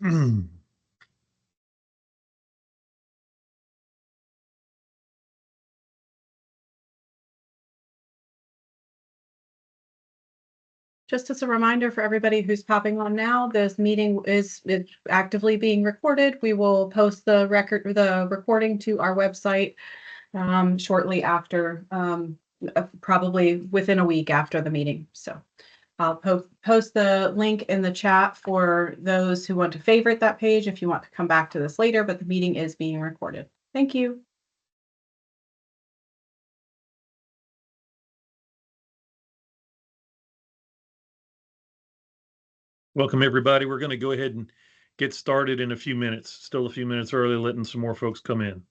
Just as a reminder for everybody who's popping on now, this meeting is actively being recorded. We will post the recording to our website shortly after, probably within a week after the meeting. So I'll post the link in the chat for those who want to favorite that page if you want to come back to this later, but the meeting is being recorded. Thank you. Welcome, everybody. We're going to go ahead and get started in a few minutes. Still a few minutes early, letting some more folks come in.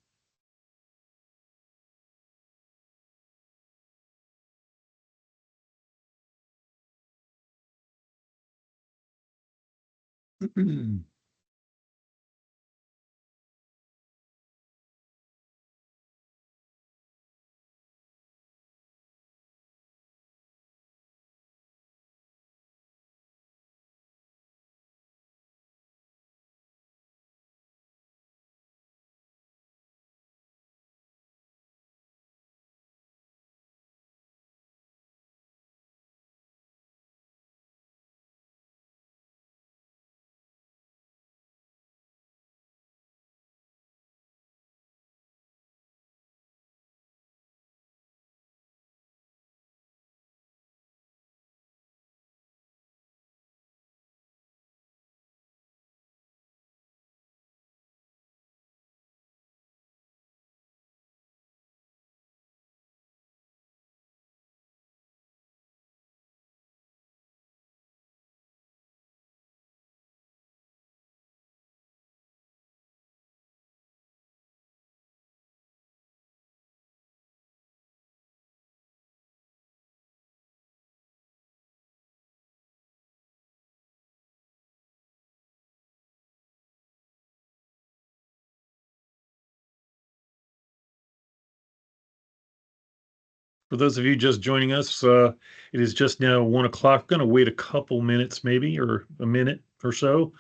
For those of you just joining us, it is just now 1 o'clock. Going to wait a couple minutes, maybe, or a minute or so.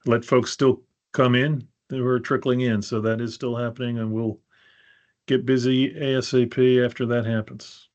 Let folks still come in who are trickling in. So that is still happening, and we'll get busy ASAP after that happens.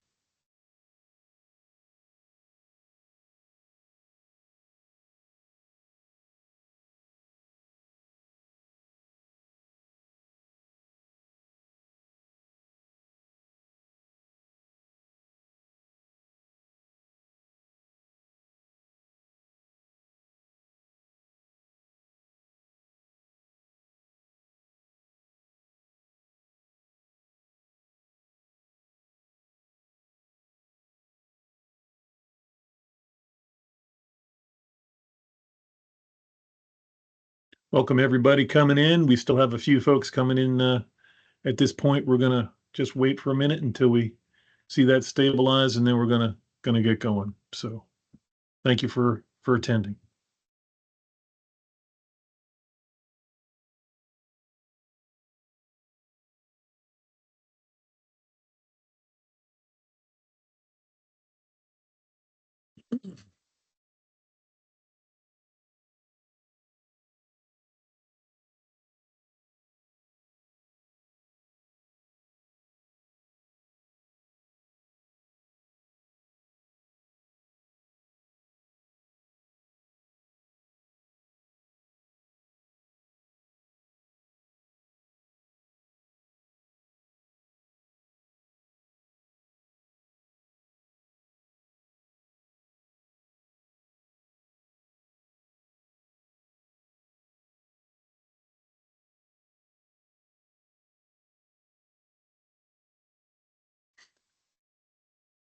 Welcome, everybody coming in. We still have a few folks coming in at this point. We're going to just wait for a minute until we see that stabilize, and then we're going to get going. So thank you for attending.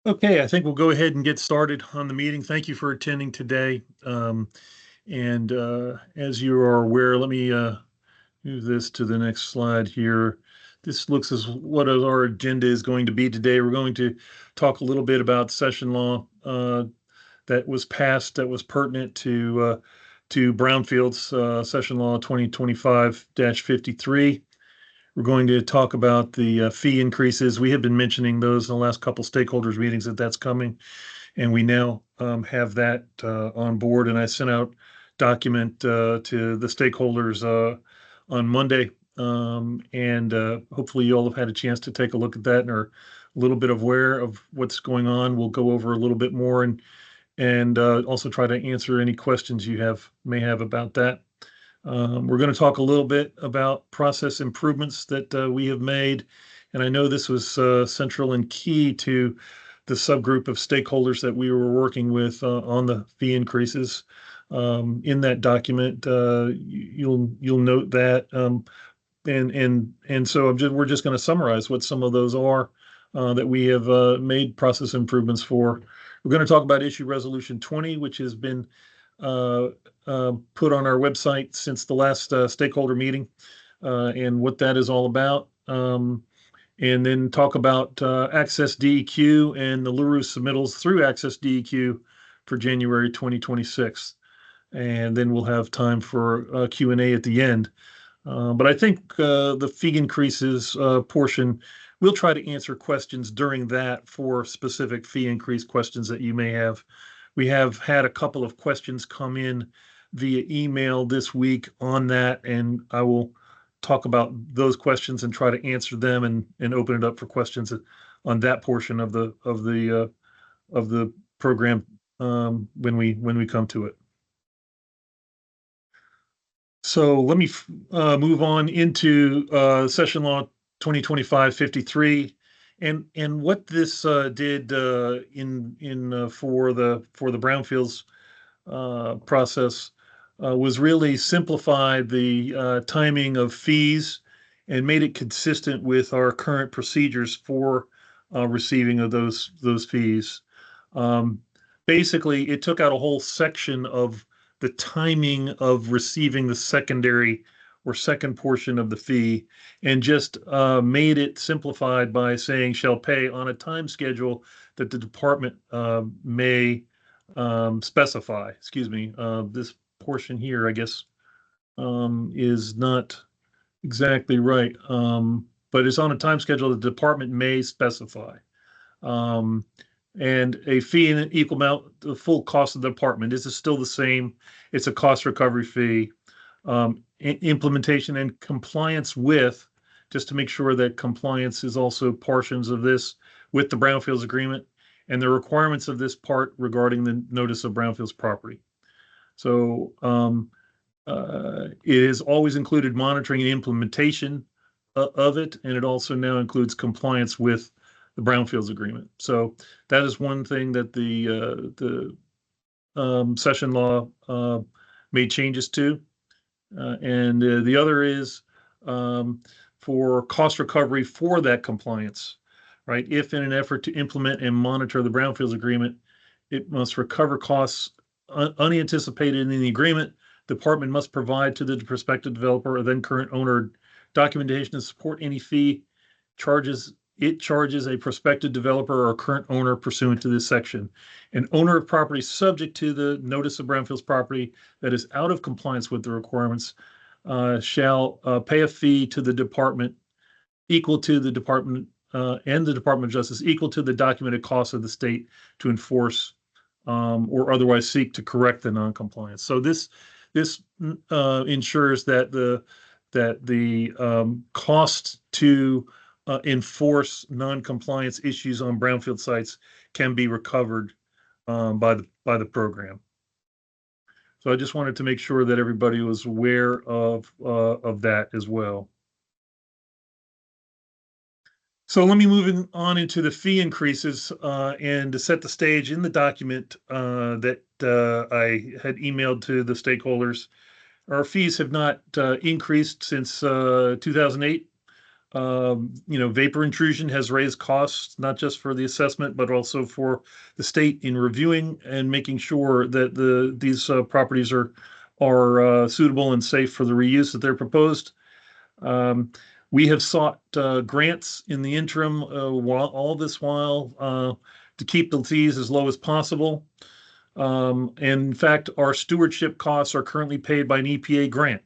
Okay, I think we'll go ahead and get started on the meeting. Thank you for attending today. And as you are aware, let me move this to the next slide here. This looks as what our agenda is going to be today. We're going to talk a little bit about session law that was passed that was pertinent to Brownfield's session law 2025-53. We're going to talk about the fee increases. We have been mentioning those in the last couple stakeholders meetings that's coming, and we now have that on board. And I sent out document to the stakeholders on Monday. And hopefully you all have had a chance to take a look at that and are a little bit aware of what's going on. We'll go over a little bit more and also try to answer any questions you may have about that. We're going to talk a little bit about process improvements that we have made. And I know this was central and key to the subgroup of stakeholders that we were working with on the fee increases. In that document, you'll note that, and so we're just going to summarize what some of those are that we have made process improvements for. We're going to talk about issue resolution 20, which has been put on our website since the last stakeholder meeting, and what that is all about. And then talk about Access DEQ and the LaRue submittals through Access DEQ for January 2026. And then we'll have time for Q&A at the end. But I think the fee increases portion, we'll try to answer questions during that for specific fee increase questions that you may have. We have had a couple of questions come in via email this week on that, and I will talk about those questions and try to answer them and open it up for questions on that portion of the program when we come to it. So let me move on into Session Law 2025-53, and what this did for the brownfields process was really simplify the timing of fees and made it consistent with our current procedures for receiving of those fees. Basically, it took out a whole section of the timing of receiving the secondary or second portion of the fee, and just made it simplified by saying shall pay on a time schedule that the department may specify. Excuse me, this portion here, I guess, is not exactly right, but it's on a time schedule the department may specify. And a fee in an equal amount, the full cost of the department. This is still the same. It's a cost recovery fee. Implementation and compliance with, just to make sure that compliance is also portions of this with the Brownfields agreement and the requirements of this part regarding the notice of Brownfields property. So it has always included monitoring and implementation of it, and it also now includes compliance with the Brownfields agreement. So that is one thing that the session law made changes to. And the other is for cost recovery for that compliance, right? If in an effort to implement and monitor the Brownfields agreement, it must recover costs unanticipated in the agreement, the department must provide to the prospective developer or then current owner documentation to support any fee charges a prospective developer or current owner pursuant to this section. An owner of property subject to the notice of Brownfields property that is out of compliance with the requirements shall pay a fee to the department equal to the department and the Department of Justice equal to the documented cost of the state to enforce or otherwise seek to correct the noncompliance. So this ensures that the cost to enforce noncompliance issues on brownfield sites can be recovered by the program. So I just wanted to make sure that everybody was aware of that as well. So let me move on into the fee increases and to set the stage in the document that I had emailed to the stakeholders. Our fees have not increased since 2008. Vapor intrusion has raised costs, not just for the assessment, but also for the state in reviewing and making sure that these properties are suitable and safe for the reuse that they're proposed. We have sought grants in the interim while to keep the fees as low as possible. And in fact, our stewardship costs are currently paid by an EPA grant.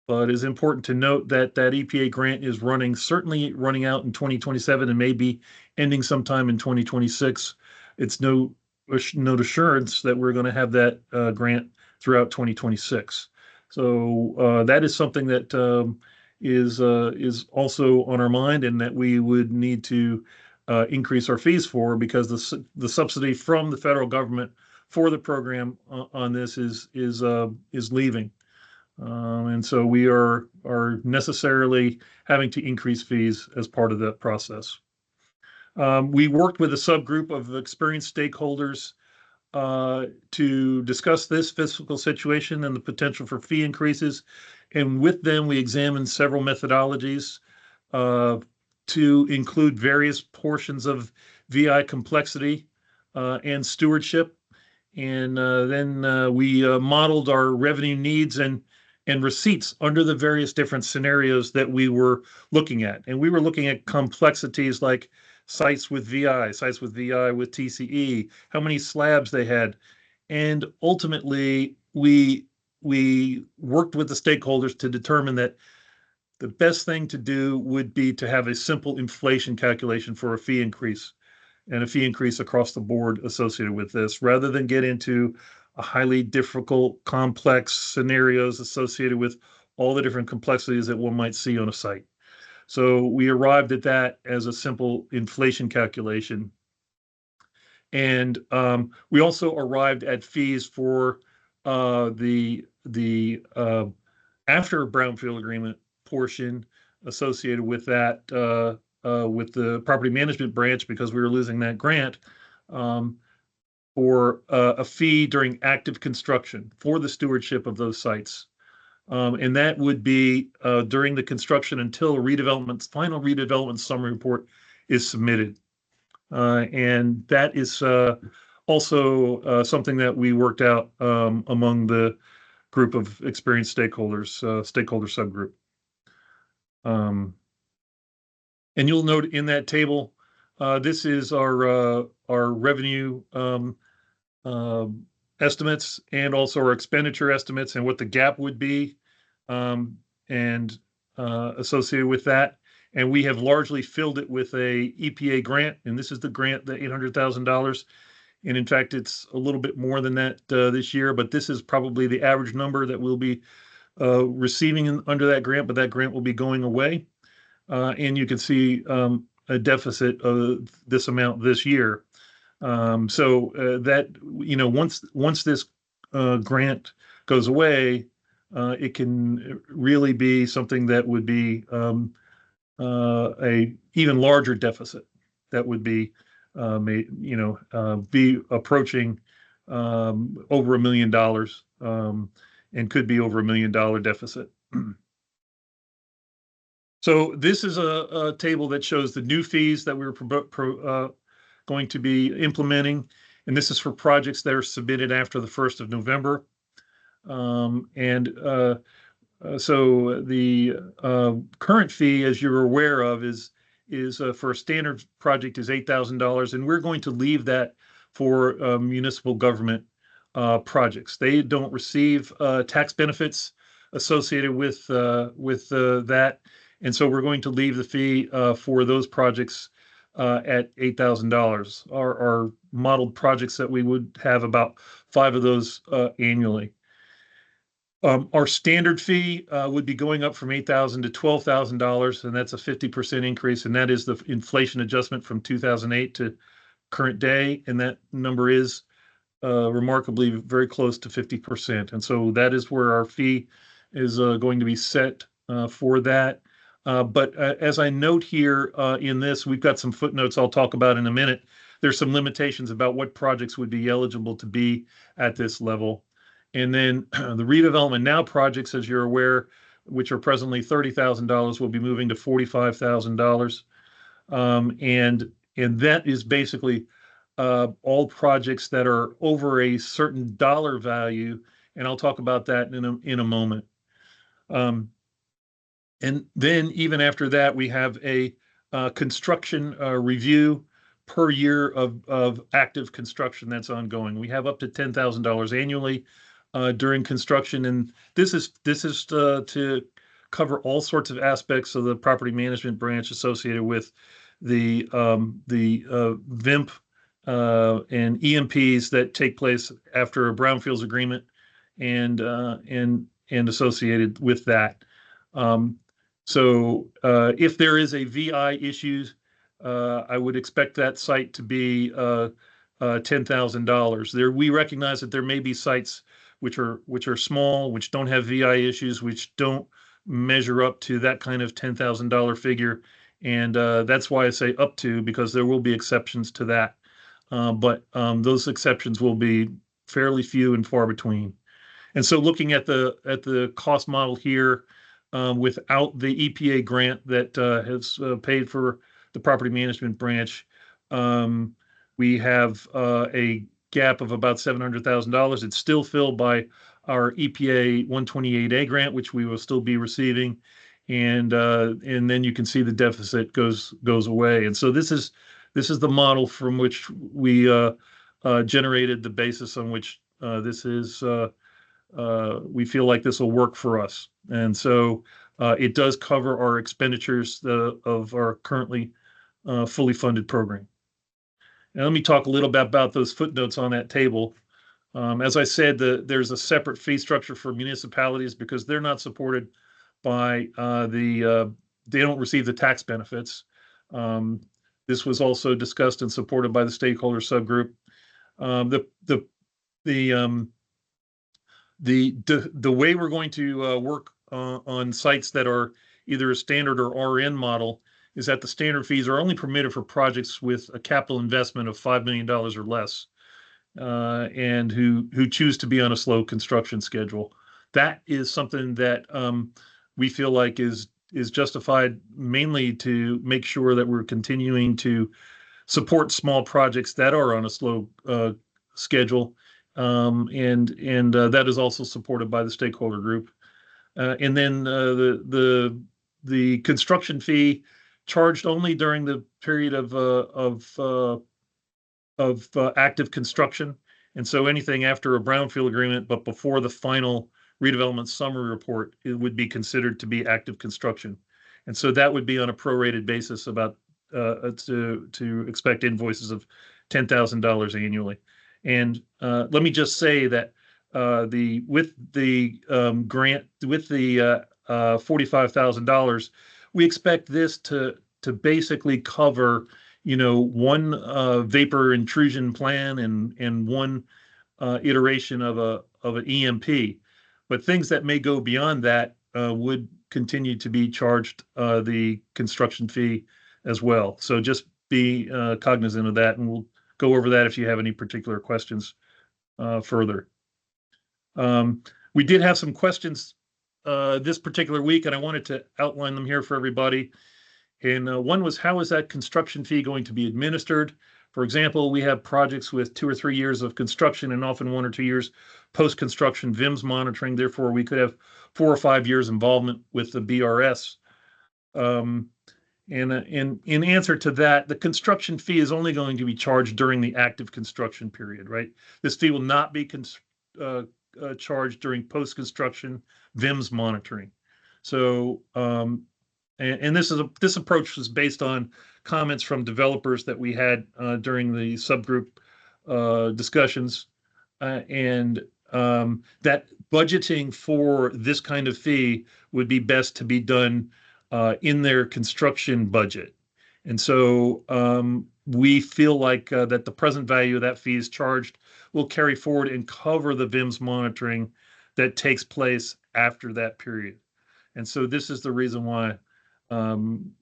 But it's important to note that EPA grant is certainly running out in 2027 and may be ending sometime in 2026. It's no assurance that we're going to have that grant throughout 2026. So that is something that is also on our mind, and that we would need to increase our fees for, because the subsidy from the federal government for the program on this is leaving. And so we are necessarily having to increase fees as part of that process. We worked with a subgroup of experienced stakeholders to discuss this fiscal situation and the potential for fee increases. And with them, we examined several methodologies to include various portions of VI complexity and stewardship. And then we modeled our revenue needs and receipts under the various different scenarios that we were looking at. And we were looking at complexities like sites with VI with TCE, how many slabs they had. And ultimately, we worked with the stakeholders to determine that the best thing to do would be to have a simple inflation calculation for a fee increase, and a fee increase across the board associated with this, rather than get into a highly difficult, complex scenarios associated with all the different complexities that one might see on a site. So we arrived at that as a simple inflation calculation. And we also arrived at fees for the after brownfield agreement portion associated with that, with the property management branch, because we were losing that grant, for a fee during active construction for the stewardship of those sites. And that would be during the construction until final redevelopment summary report is submitted. And that is also something that we worked out among the group of experienced stakeholders, stakeholder subgroup. And you'll note in that table, this is our revenue estimates, and also our expenditure estimates, and what the gap would be, and associated with that. And we have largely filled it with a EPA grant, and this is the grant, the $800,000. And in fact, it's a little bit more than that this year, but this is probably the average number that we'll be receiving under that grant, but that grant will be going away. And you can see a deficit of this amount this year. So that, once this grant goes away, it can really be something that would be a even larger deficit that would be be approaching over $1 million, and could be over $1 million deficit. So this is a table that shows the new fees that we're going to be implementing, and this is for projects that are submitted after the 1st of November. So the current fee, as you're aware of, is for a standard project is $8,000, and we're going to leave that for municipal government projects. They don't receive tax benefits associated with that, and so we're going to leave the fee for those projects at $8,000. Our modeled projects that we would have about 5 of those annually. Our standard fee would be going up from $8,000 to $12,000, and that's a 50% increase, and that is the inflation adjustment from 2008 to current day, and that number is remarkably very close to 50%. And so that is where our fee is going to be set for that. But as I note here in this, we've got some footnotes I'll talk about in a minute. There's some limitations about what projects would be eligible to be at this level. And then the redevelopment now projects, as you're aware, which are presently $30,000, will be moving to $45,000. And that is basically all projects that are over a certain dollar value, and I'll talk about that in a moment. And then even after that, we have a construction review per year of active construction that's ongoing. We have up to $10,000 annually during construction, and this is to cover all sorts of aspects of the property management branch associated with the VIMP and EMPs that take place after a brownfields agreement and associated with that. So if there is a VI issue, I would expect that site to be $10,000. There, we recognize that there may be sites which are small, which don't have VI issues, which don't measure up to that kind of $10,000 figure, and that's why I say up to, because there will be exceptions to that. But those exceptions will be fairly few and far between. And so looking at the cost model here, without the EPA grant that has paid for the property management branch, we have a gap of about $700,000. It's still filled by our EPA 128A grant, which we will still be receiving, and then you can see the deficit goes away. And so this is the model from which we generated the basis on which this is. We feel like this will work for us. And so it does cover our expenditures of our currently fully funded program. Now, let me talk a little bit about those footnotes on that table. As I said, there's a separate fee structure for municipalities because they're not supported by they don't receive the tax benefits. This was also discussed and supported by the stakeholder subgroup. The way we're going to work on sites that are either a standard or RN model is that the standard fees are only permitted for projects with a capital investment of $5 million or less, and who choose to be on a slow construction schedule. That is something that we feel like is justified mainly to make sure that we're continuing to support small projects that are on a slow schedule. And that is also supported by the stakeholder group. And then the construction fee charged only during the period of active construction. And so anything after a brownfield agreement, but before the final redevelopment summary report, it would be considered to be active construction. And so that would be on a prorated basis about to expect invoices of $10,000 annually. And let me just say that with the grant, with the $45,000, we expect this to basically cover, one vapor intrusion plan and one iteration of an EMP. But things that may go beyond that would continue to be charged the construction fee as well. So just be cognizant of that, and we'll go over that if you have any particular questions further. We did have some questions this particular week, and I wanted to outline them here for everybody. And one was, how is that construction fee going to be administered? For example, we have projects with 2 or 3 years of construction and often 1 or 2 years post-construction VIMS monitoring. Therefore, we could have 4 or 5 years involvement with the BRS. And in answer to that, the construction fee is only going to be charged during the active construction period, right? This fee will not be charged during post-construction VIMS monitoring. So, and this approach was based on comments from developers that we had during the subgroup discussions, and that budgeting for this kind of fee would be best to be done in their construction budget. And so we feel like that the present value of that fee is charged will carry forward and cover the VIMS monitoring that takes place after that period. And so this is the reason why, in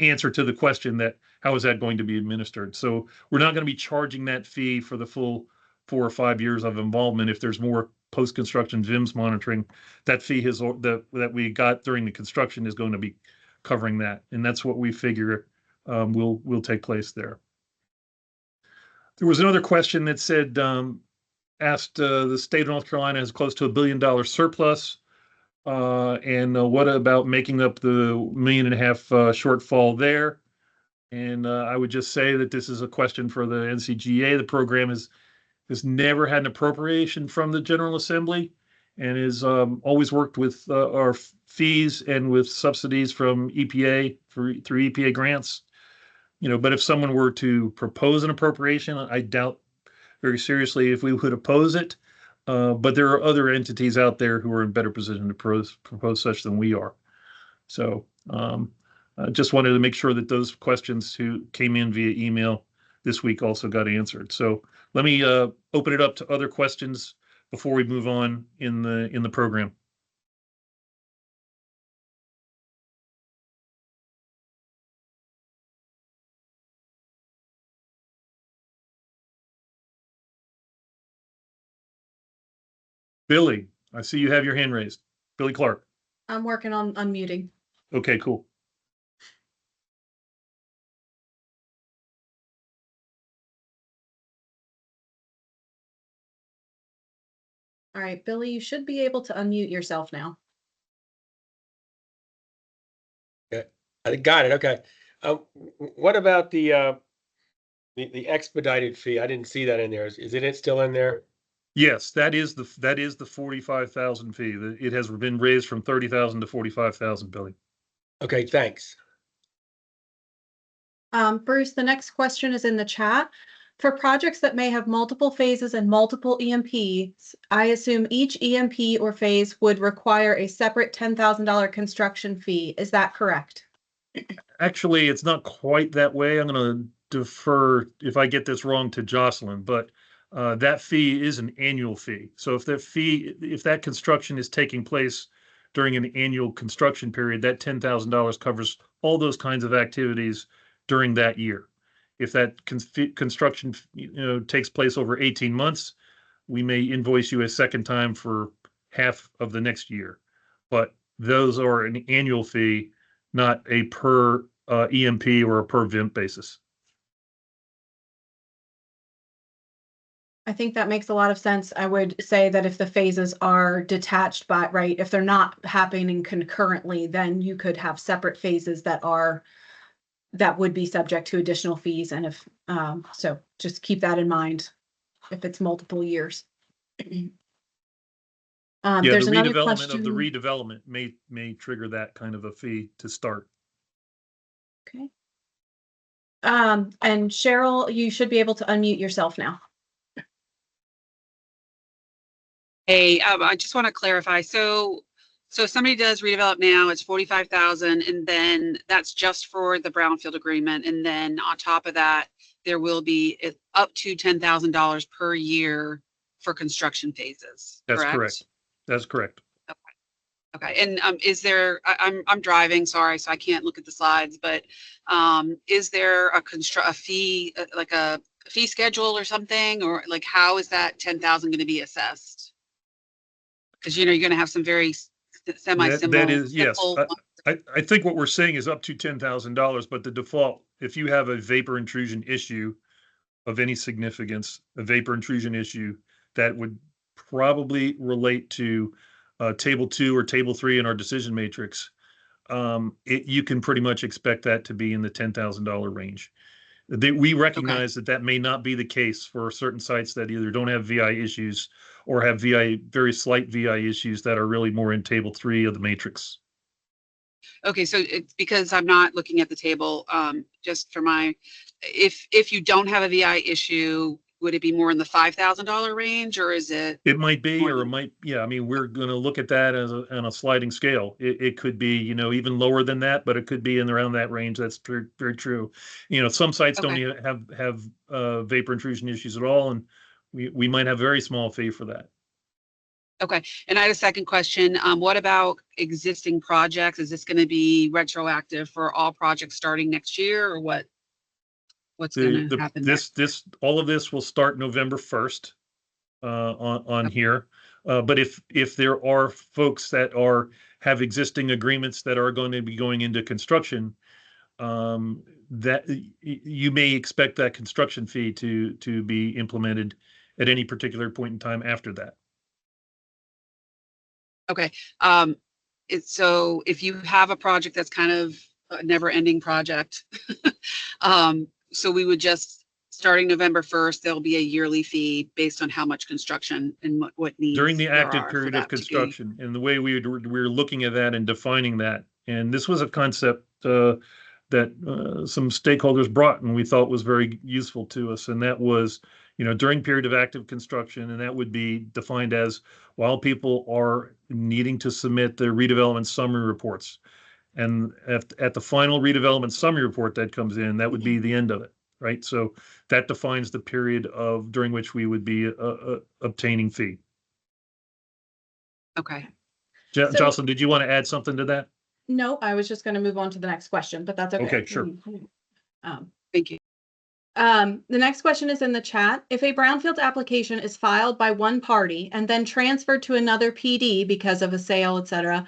answer to the question that how is that going to be administered? So we're not going to be charging that fee for the full 4 or 5 years of involvement. If there's more post-construction VIMS monitoring, that fee that we got during the construction is going to be covering that, and that's what we figure will take place there. There was another question that said, asked the state of North Carolina has close to $1 billion surplus, and what about making up the $1.5 million shortfall there? And I would just say that this is a question for the NCGA. The program has never had an appropriation from the General Assembly, and has always worked with our fees and with subsidies from EPA through EPA grants. But if someone were to propose an appropriation, I doubt very seriously if we would oppose it. But there are other entities out there who are in better position to propose such than we are. So I just wanted to make sure that those questions who came in via email this week also got answered. So let me open it up to other questions before we move on in the program. Billy, I see you have your hand raised. Billy Clark. I'm working on unmuting. Okay, cool. All right, Billy, you should be able to unmute yourself now. Yeah, I got it. Okay. What about the expedited fee? I didn't see that in there. Is it still in there? Yes, that is the 45,000 fee. It has been raised from 30,000 to 45,000, Billy. Okay, thanks. Bruce, the next question is in the chat. For projects that may have multiple phases and multiple EMPs, I assume each EMP or phase would require a separate $10,000 construction fee. Is that correct? Actually, it's not quite that way. I'm going to defer if I get this wrong to Jocelyn, but that fee is an annual fee. So if that construction is taking place during an annual construction period, that $10,000 covers all those kinds of activities during that year. If that construction, takes place over 18 months, we may invoice you a second time for half of the next year. But those are an annual fee, not a per EMP or a per VIMP basis. I think that makes a lot of sense. I would say that if the phases are detached right, if they're not happening concurrently, then you could have separate phases that would be subject to additional fees. And if, so just keep that in mind if it's multiple years. Yeah, There's the another redevelopment question. of the redevelopment may trigger that kind of a fee to start. Okay. And Cheryl, you should be able to unmute yourself now. Hey, I just want to clarify. So if somebody does redevelop now, it's 45,000, and then that's just for the brownfield agreement. And then on top of that, there will be up to $10,000 per year for construction phases. That's correct. That's correct. Okay. And is there? I'm driving. Sorry, so I can't look at the slides. But is there a fee, like a fee schedule or something, or like how is that 10,000 going to be assessed? Because you're going to have some very semi-simple. That is, yes. I think what we're saying is up to $10,000, but the default, if you have a vapor intrusion issue of any significance, a vapor intrusion issue that would probably relate to table 2 or table 3 in our decision matrix, you can pretty much expect that to be in the $10,000 range. We recognize that may not be the case for certain sites that either don't have VI issues or have very slight VI issues that are really more in table 3 of the matrix. Okay, so it's because I'm not looking at the table. Just for if you don't have a VI issue, would it be more in the $5,000 range, or is it? It might be, or it might, yeah. I mean, we're going to look at that as on a sliding scale. It could be, even lower than that, but it could be in around that range. That's very, very true. Some sites don't even have vapor intrusion issues at all, and we might have a very small fee for that. Okay, and I had a second question. What about existing projects? Is this going to be retroactive for all projects starting next year, or what? What's going to happen? All of this will start November 1st on here. But if there are folks that have existing agreements that are going to be going into construction, that you may expect that construction fee to be implemented at any particular point in time after that. Okay. So if you have a project that's kind of a never-ending project, so we would just, starting November 1st, there'll be a yearly fee based on how much construction and what needs during the active period of construction. And the way we're looking at that and defining that. And this was a concept that some stakeholders brought and we thought was very useful to us. And that was, during period of active construction, and that would be defined as while people are needing to submit their redevelopment summary reports. And at the final redevelopment summary report that comes in, that would be the end of it, right? So that defines the period during which we would be obtaining fee. Okay. So- Jocelyn, did you want to add something to that? No, I was just going to move on to the next question, but that's okay. Okay, sure. Thank you. The next question is in the chat. If a brownfield application is filed by one party and then transferred to another PD because of a sale, etc.,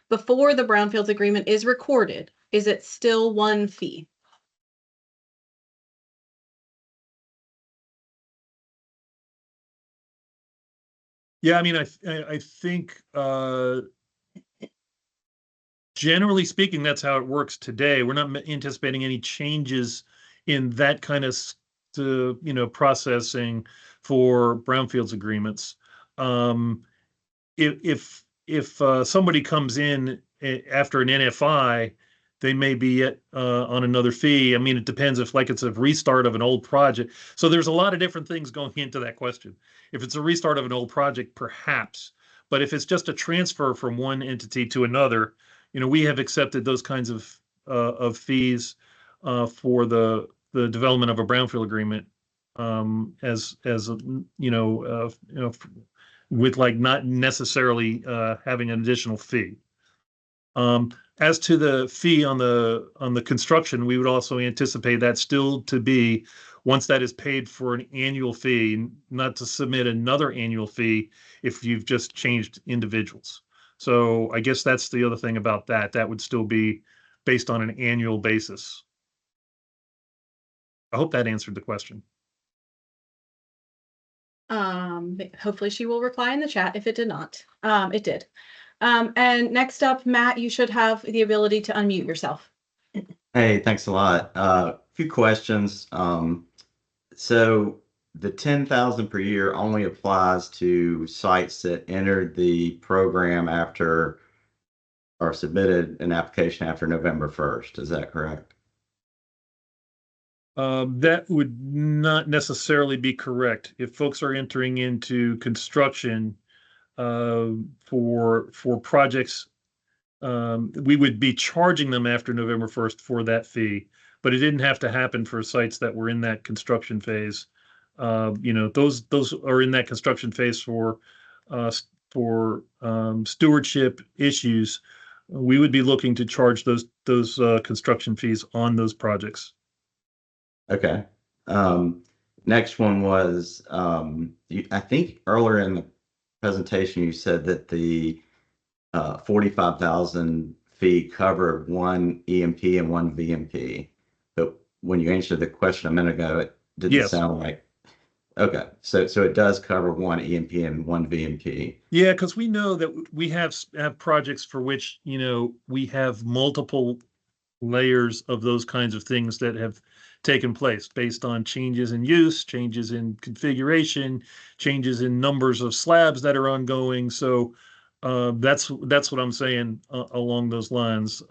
before the brownfields agreement is recorded, is it still one fee? Yeah, I mean, I think generally speaking, that's how it works today. We're not anticipating any changes in that kind of processing for brownfields agreements. If somebody comes in after an NFI, they may be on another fee. I mean, it depends if it's a restart of an old project. So there's a lot of different things going into that question. If it's a restart of an old project, perhaps. But if it's just a transfer from one entity to another, we have accepted those kinds of fees for the development of a brownfield agreement as with not necessarily having an additional fee. As to the fee on the construction, we would also anticipate that still to be, once that is paid for an annual fee, not to submit another annual fee if you've just changed individuals. So I guess that's the other thing about that. That would still be based on an annual basis. I hope that answered the question. Hopefully she will reply in the chat if it did not. It did. And next up, Matt, you should have the ability to unmute yourself. Hey, thanks a lot. A few questions. So the 10,000 per year only applies to sites that entered the program after or submitted an application after November 1st. Is that correct? That would not necessarily be correct. If folks are entering into construction for projects, we would be charging them after November 1st for that fee, but it didn't have to happen for sites that were in that construction phase. Those are in that construction phase for stewardship issues. We would be looking to charge those construction fees on those projects. Okay. Next one was, I think earlier in the presentation, you said that the 45,000 fee covered one EMP and one VMP. But when you answered the question a minute ago, it didn't sound like. Okay, so it does cover one EMP and one VMP. Yeah, because we know that we have projects for which we have multiple layers of those kinds of things that have taken place based on changes in use, changes in configuration, changes in numbers of slabs that are ongoing. So that's what I'm saying along those lines.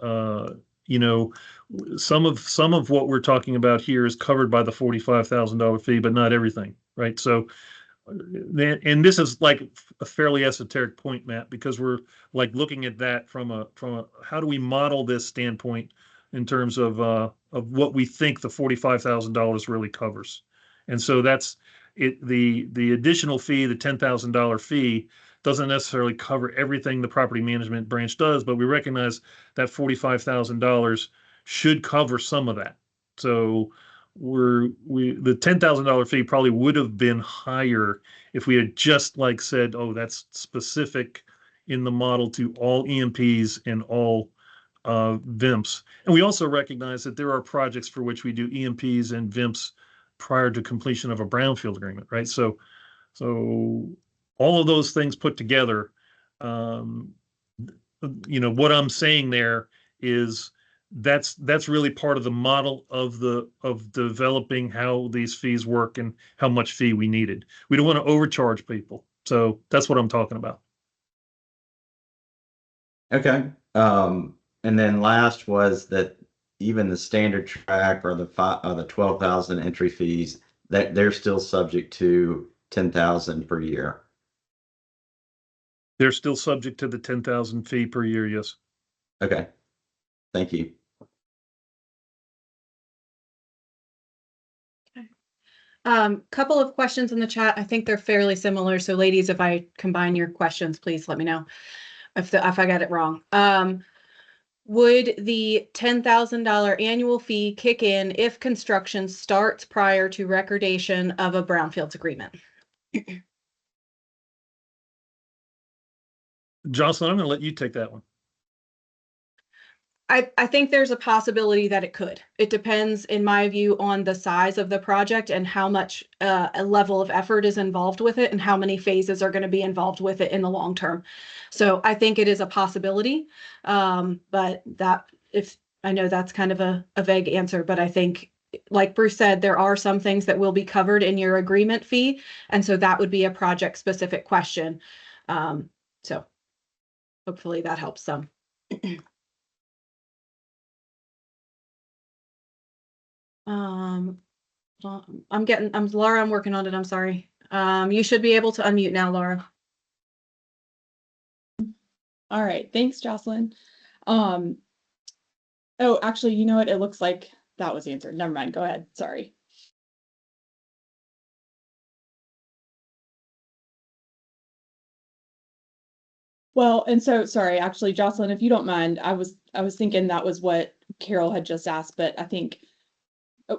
Some of what we're talking about here is covered by the $45,000 fee, but not everything, right? So, and this is a fairly esoteric point, Matt, because we're looking at that from a how do we model this standpoint in terms of what we think the $45,000 really covers. And so that's it. The additional fee, the $10,000 fee, doesn't necessarily cover everything the property management branch does, but we recognize that $45,000 should cover some of that. So the $10,000 fee probably would have been higher if we had just said, oh, that's specific in the model to all EMPs and all VIMPs. And we also recognize that there are projects for which we do EMPs and VIMPs prior to completion of a brownfield agreement, right? So all of those things put together, what I'm saying there is that's really part of the model of developing how these fees work and how much fee we needed. We don't want to overcharge people. So that's what I'm talking about. Okay. And then last was that even the standard track or the 12,000 entry fees, that they're still subject to 10,000 per year. They're still subject to the 10,000 fee per year, yes. Okay. Thank you. Couple of questions in the chat. I think they're fairly similar. So ladies, if I combine your questions, please let me know if I got it wrong. Would the $10,000 annual fee kick in if construction starts prior to recordation of a brownfields agreement? Jocelyn, I'm going to let you take that one. I think there's a possibility that it could. It depends, in my view, on the size of the project and how much a level of effort is involved with it and how many phases are going to be involved with it in the long term. So I think it is a possibility. But that, if I know that's kind of a vague answer, but I think, like Bruce said, there are some things that will be covered in your agreement fee. And so that would be a project specific question. So hopefully that helps some. Laura, I'm working on it. I'm sorry. You should be able to unmute now, Laura. All right. Thanks, Jocelyn. Oh, actually, you know what? It looks like that was answered. Never mind. Go ahead. Sorry. Well, and so sorry, actually, Jocelyn, if you don't mind, I was thinking that was what Carol had just asked, but I think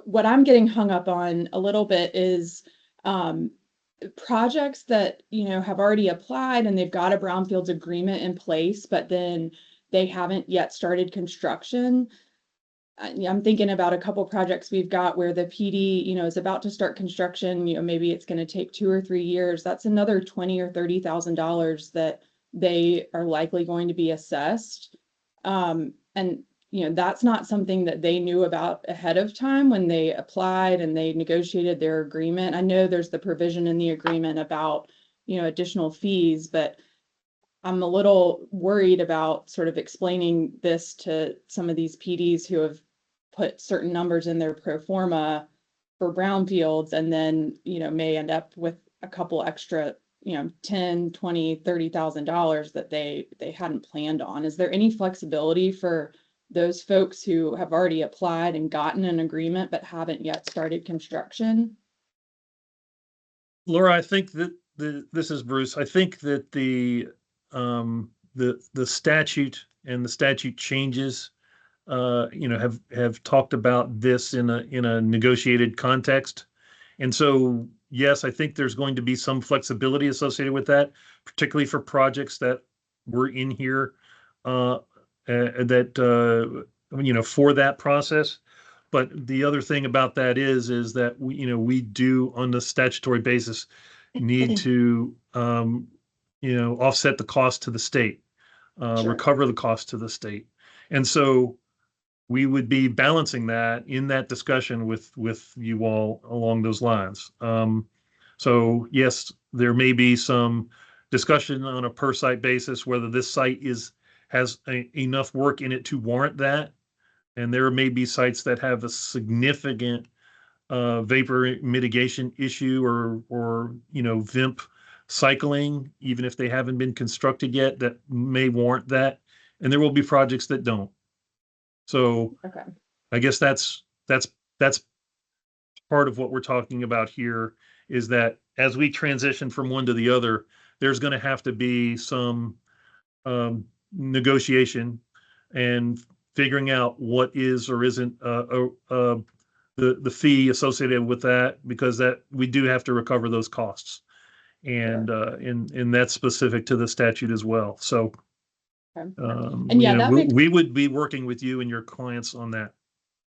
what I'm getting hung up on a little bit is projects that, you know, have already applied and they've got a brownfields agreement in place, but then they haven't yet started construction. I'm thinking about a couple projects we've got where the PD, you know, is about to start construction. You know, maybe it's going to take 2 or 3 years. That's another $20,000 or $30,000 that they are likely going to be assessed. And you know, that's not something that they knew about ahead of time when they applied and they negotiated their agreement. I know there's the provision in the agreement about, you know, additional fees, but I'm a little worried about sort of explaining this to some of these PDs who have put certain numbers in their pro forma for brownfields and then, you know, may end up with a couple extra, you know, $10,000, $20,000, $30,000 that they hadn't planned on. Is there any flexibility for those folks who have already applied and gotten an agreement but haven't yet started construction? Laura, I think that this is Bruce. I think that the statute and the statute changes, you know, have talked about this in a negotiated context. And so, yes, I think there's going to be some flexibility associated with that, particularly for projects that were in here you know, for that process. But the other thing about that is that we do on the statutory basis need to you know, offset the cost to the state, Sure. recover the cost to the state, and so we would be balancing that in that discussion with you all along those lines. So yes, there may be some discussion on a per site basis whether this site has enough work in it to warrant that. And there may be sites that have a significant vapor mitigation issue or you know, VIMP cycling, even if they haven't been constructed yet, that may warrant that. And there will be projects that don't. So Okay. I guess that's part of what we're talking about here, is that as we transition from one to the other, there's going to have to be some negotiation and figuring out what is or isn't the fee associated with that, because that we do have to recover those costs, and that's specific to the statute as well. So, Okay. and yeah, that makes- we would be working with you and your clients on that.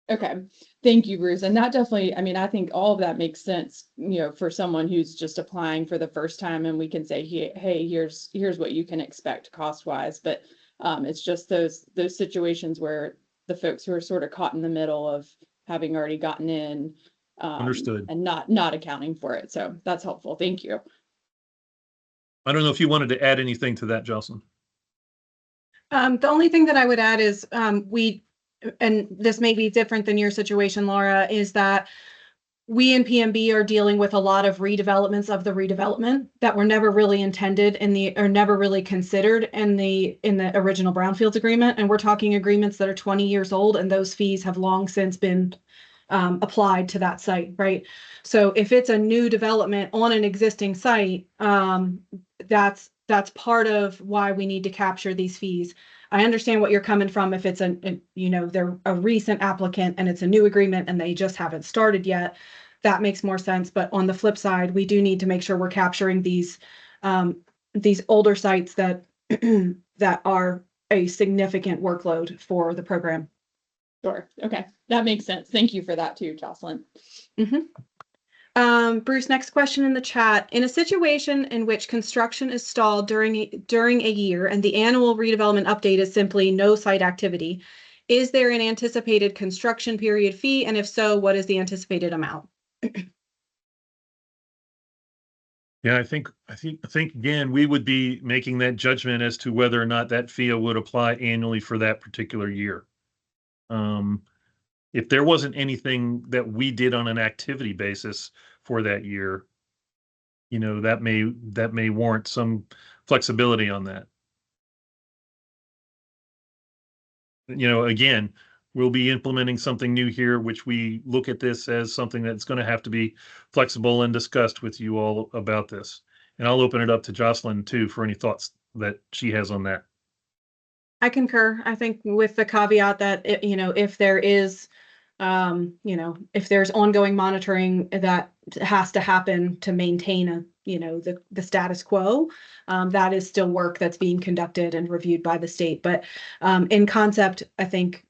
Okay, thank you, Bruce. And that definitely, I mean, I think all of that makes sense, you know, for someone who's just applying for the first time, and we can say, hey, here's what you can expect cost wise. But it's just those situations where the folks who are sort of caught in the middle of having already gotten in Understood. and not accounting for it. So that's helpful. Thank you. I don't know if you wanted to add anything to that, Jocelyn. The only thing that I would add is and this may be different than your situation, Laura, is that we in PMB are dealing with a lot of redevelopments of the redevelopment that were never really intended or never really considered in the original brownfields agreement. And we're talking agreements that are 20 years old, and those fees have long since been applied to that site, right? So if it's a new development on an existing site, that's part of why we need to capture these fees. I understand what you're coming from if it's they're a recent applicant and it's a new agreement and they just haven't started yet. That makes more sense. But on the flip side, we do need to make sure we're capturing these older sites that that are a significant workload for the program. Sure. Okay. That makes sense. Thank you for that too, Jocelyn. Bruce, next question in the chat. In a situation in which construction is stalled during a year and the annual redevelopment update is simply no site activity, is there an anticipated construction period fee? And if so, what is the anticipated amount? Yeah, I think again, we would be making that judgment as to whether or not that fee would apply annually for that particular year. If there wasn't anything that we did on an activity basis for that year, that may warrant some flexibility on that. Again, we'll be implementing something new here, which we look at this as something that's going to have to be flexible and discussed with you all about this. And I'll open it up to Jocelyn too for any thoughts that she has on that. I concur. I think with the caveat that, if there is, if there's ongoing monitoring that has to happen to maintain the status quo, that is still work that's being conducted and reviewed by the state. But in concept, I think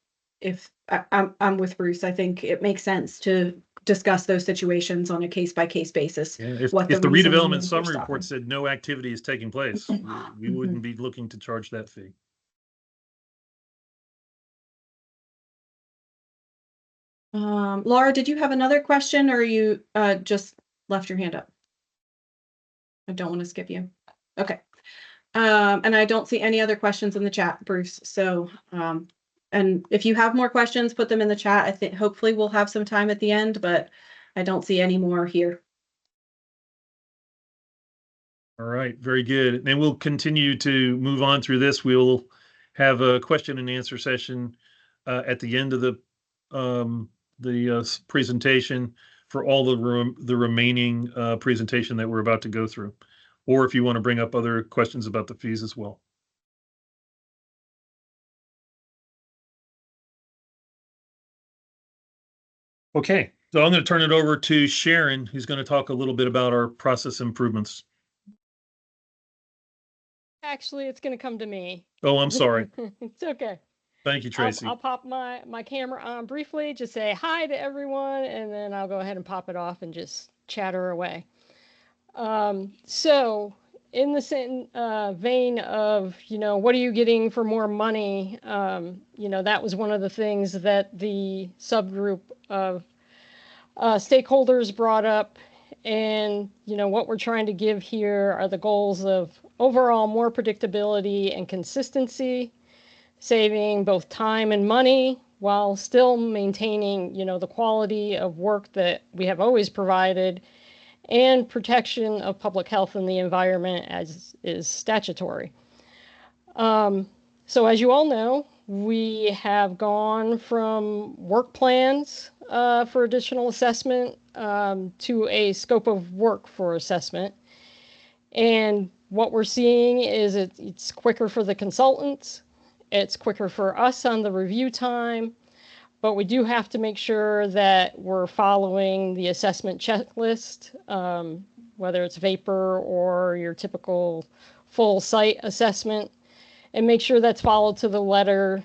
I'm with Bruce, I think it makes sense to discuss those situations on a case-by-case basis. Yeah, if what the the reason redevelopment is for summary stopping. report said no activity is taking place, we wouldn't be looking to charge that fee. Laura, did you have another question, or you just left your hand up? I don't want to skip you. Okay. And I don't see any other questions in the chat, Bruce. So, and if you have more questions, put them in the chat. I think hopefully we'll have some time at the end, but I don't see any more here. All right, very good. And we'll continue to move on through this. We'll have a question and answer session at the end of the presentation for all the remaining presentation that we're about to go through, or if you want to bring up other questions about the fees as well. Okay, so I'm going to turn it over to Sharon, who's going to talk a little bit about our process improvements. Actually, it's going to come to me. Oh, I'm sorry. It's okay. Thank you, Tracy. I'll pop my camera on briefly, just say hi to everyone, and then I'll go ahead and pop it off and just chatter away. So in the same vein of, what are you getting for more money? That was one of the things that the subgroup of stakeholders brought up. And, what we're trying to give here are the goals of overall more predictability and consistency, saving both time and money while still maintaining, the quality of work that we have always provided, and protection of public health and the environment as is statutory. So as you all know, we have gone from work plans for additional assessment to a scope of work for assessment. And what we're seeing is it's quicker for the consultants, it's quicker for us on the review time, but we do have to make sure that we're following the assessment checklist, whether it's vapor or your typical full site assessment, and make sure that's followed to the letter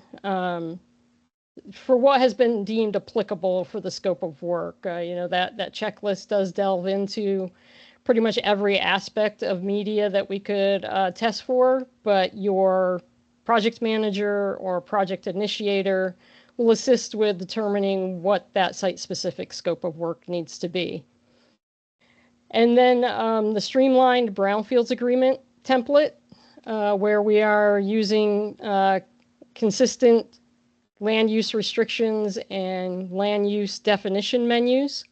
for what has been deemed applicable for the scope of work. That checklist does delve into pretty much every aspect of media that we could test for, but your project manager or project initiator will assist with determining what that site-specific scope of work needs to be. And then the streamlined brownfields agreement template, where we are using consistent land use restrictions and land use definition menus.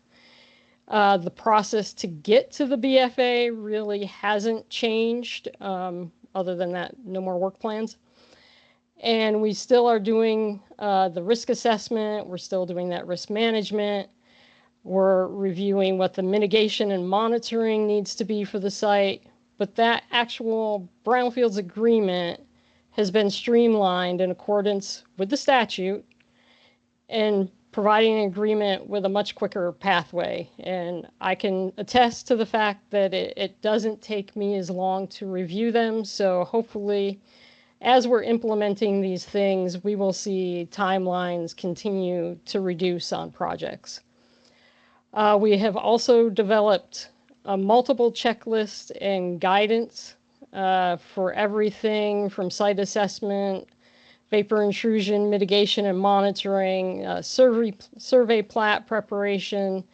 The process to get to the BFA really hasn't changed, other than that, no more work plans. And we still are doing the risk assessment. We're still doing that risk management. We're reviewing what the mitigation and monitoring needs to be for the site. But that actual brownfields agreement has been streamlined in accordance with the statute and providing an agreement with a much quicker pathway. And I can attest to the fact that it doesn't take me as long to review them. So hopefully, as we're implementing these things, we will see timelines continue to reduce on projects. We have also developed a multiple checklist and guidance for everything from site assessment, vapor intrusion mitigation and monitoring, survey plat preparation.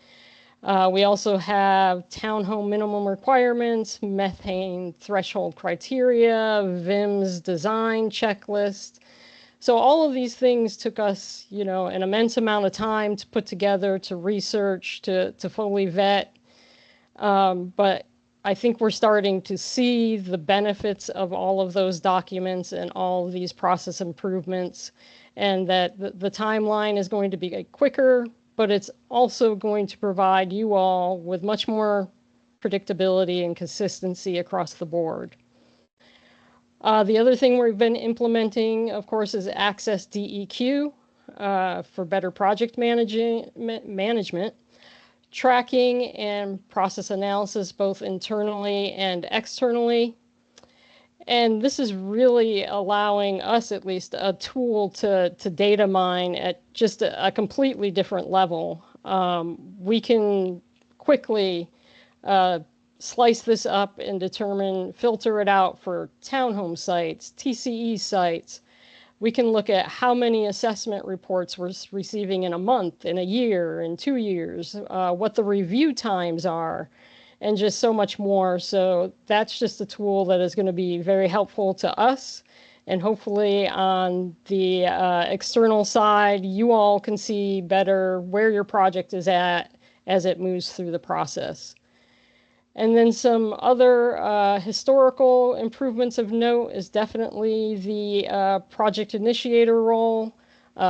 We also have townhome minimum requirements, methane threshold criteria, VIMS design checklist. So all of these things took us, an immense amount of time to put together, to research, to fully vet. But I think we're starting to see the benefits of all of those documents and all of these process improvements, and that the timeline is going to be quicker, but it's also going to provide you all with much more predictability and consistency across the board. The other thing we've been implementing, of course, is Access DEQ for better project management, tracking and process analysis, both internally and externally. And this is really allowing us, at least, a tool to data mine at just a completely different level. We can quickly slice this up and filter it out for townhome sites, TCE sites. We can look at how many assessment reports we're receiving in a month, in a year, in 2 years, what the review times are, and just so much more. So that's just a tool that is going to be very helpful to us. And hopefully on the external side, you all can see better where your project is at as it moves through the process. And then some other historical improvements of note is definitely the project initiator role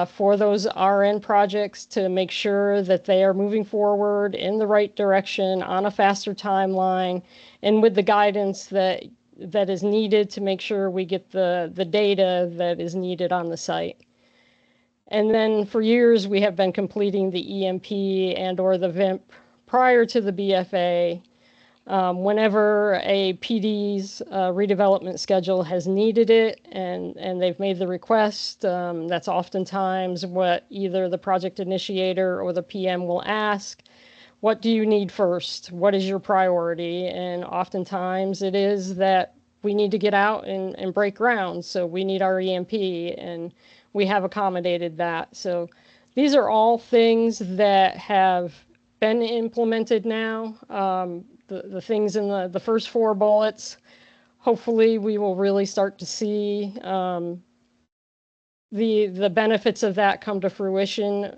for those RN projects, to make sure that they are moving forward in the right direction on a faster timeline, and with the guidance that is needed to make sure we get the data that is needed on the site. And then for years, we have been completing the EMP and or the VIMP prior to the BFA. Whenever a PD's redevelopment schedule has needed it and they've made the request, that's oftentimes what either the project initiator or the PM will ask. What do you need first? What is your priority? And oftentimes it is that we need to get out and break ground. So we need our EMP, and we have accommodated that. So these are all things that have been implemented now. The things in the first 4 bullets, hopefully we will really start to see the benefits of that come to fruition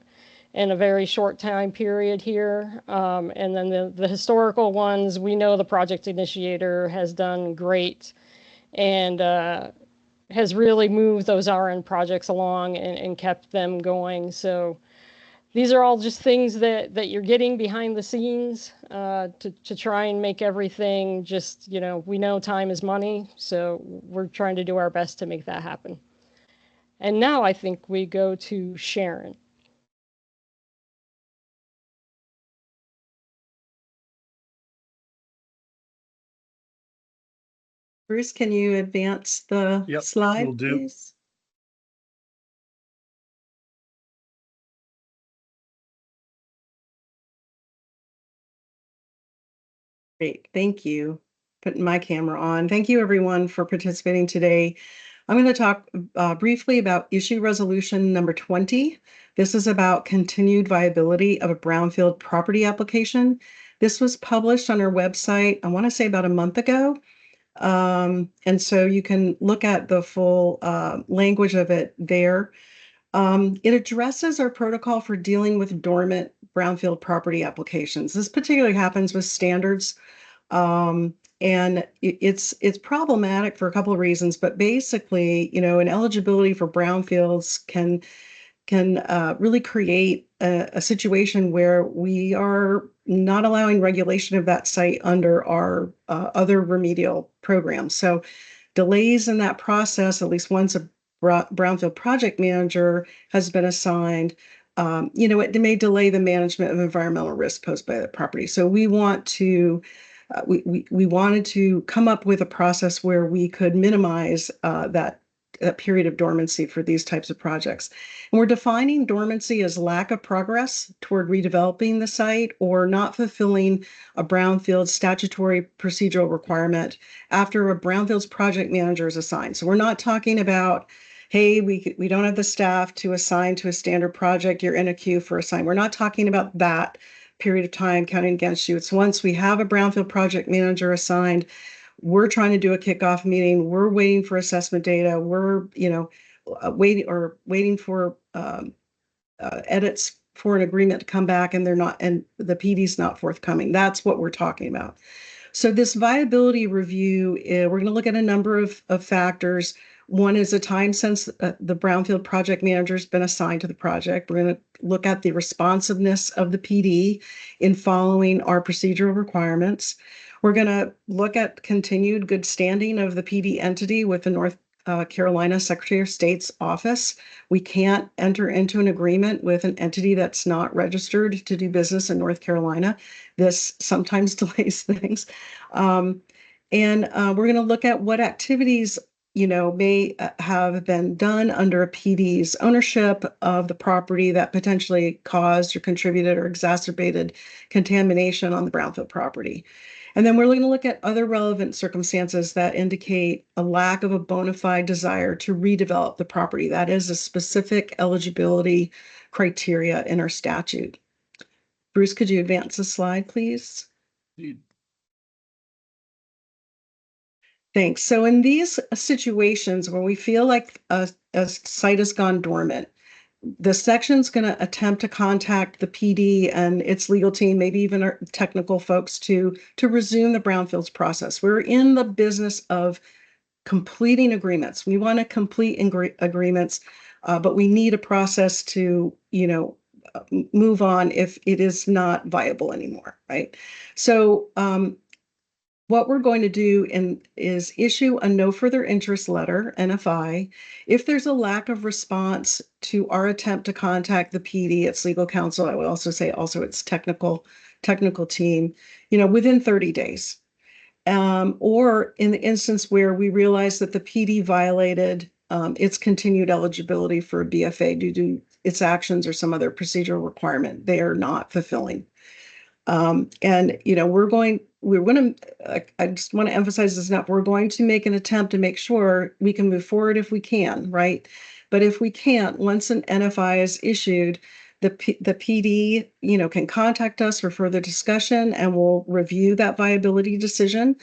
in a very short time period here. And then the historical ones, we know the project initiator has done great and has really moved those RN projects along and kept them going. So these are all just things that you're getting behind the scenes to try and make everything just, we know time is money, so we're trying to do our best to make that happen. And now I think we go to Sharon. Bruce, can you advance the Yep, slide, will do. please? Great, thank you. Putting my camera on. Thank you, everyone, for participating today. I'm going to talk briefly about issue resolution number 20. This is about continued viability of a brownfield property application. This was published on our website, I want to say about a month ago. And so you can look at the full language of it there. It addresses our protocol for dealing with dormant brownfield property applications. This particularly happens with standards. And it's problematic for a couple of reasons, but basically, an eligibility for brownfields can really create a situation where we are not allowing regulation of that site under our other remedial programs. So delays in that process, at least once a brownfield project manager has been assigned, it may delay the management of environmental risk posed by the property. So we want to we wanted to come up with a process where we could minimize that period of dormancy for these types of projects. And we're defining dormancy as lack of progress toward redeveloping the site or not fulfilling a brownfield statutory procedural requirement after a brownfields project manager is assigned. So we're not talking about, hey, we don't have the staff to assign to a standard project, you're in a queue for a sign. We're not talking about that period of time counting against you. It's once we have a brownfield project manager assigned, we're trying to do a kickoff meeting. We're waiting for assessment data. We're, waiting for edits for an agreement to come back, and they're not, and the PD's not forthcoming. That's what we're talking about. So this viability review, we're going to look at a number of factors. One is the time since the brownfield project manager has been assigned to the project. We're going to look at the responsiveness of the PD in following our procedural requirements. We're going to look at continued good standing of the PD entity with the North Carolina Secretary of State's office. We can't enter into an agreement with an entity that's not registered to do business in North Carolina. This sometimes delays things. And we're going to look at what activities may have been done under a PD's ownership of the property that potentially caused or contributed or exacerbated contamination on the brownfield property. And then we're going to look at other relevant circumstances that indicate a lack of a bona fide desire to redevelop the property. That is a specific eligibility criteria in our statute. Bruce, could you advance the slide, please? Thanks. So in these situations where we feel like a site has gone dormant, the section's going to attempt to contact the PD and its legal team, maybe even our technical folks, to resume the brownfields process. We're in the business of completing agreements. We want to complete agreements, but we need a process to, move on if it is not viable anymore, right? So what we're going to do is issue a no further interest letter, NFI, if there's a lack of response to our attempt to contact the PD, its legal counsel, I would also say also its technical team, within 30 days. Or in the instance where we realize that the PD violated its continued eligibility for a BFA due to its actions or some other procedural requirement they are not fulfilling. And I just want to emphasize this enough. We're going to make an attempt to make sure we can move forward if we can, right? But if we can't, once an NFI is issued, the PD, can contact us for further discussion, and we'll review that viability decision.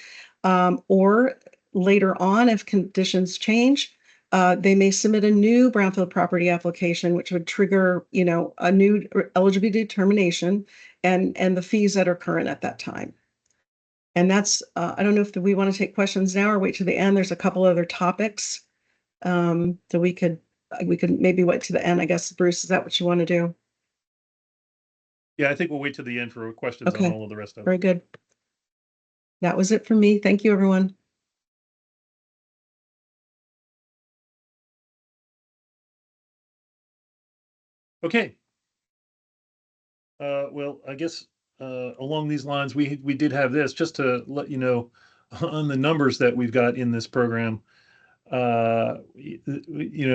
Or later on, if conditions change, they may submit a new brownfield property application, which would trigger, a new eligibility determination and the fees that are current at that time. And that's, I don't know if we want to take questions now or wait to the end. There's a couple other topics that we could maybe wait to the end. I guess, Bruce, is that what you want to do? Yeah, I think we'll wait to the end for questions Okay. on all of the rest of it. Very good. That was it for me. Thank you, everyone. Okay. Well, I guess along these lines, we did have this just to let you know on the numbers that we've got in this program.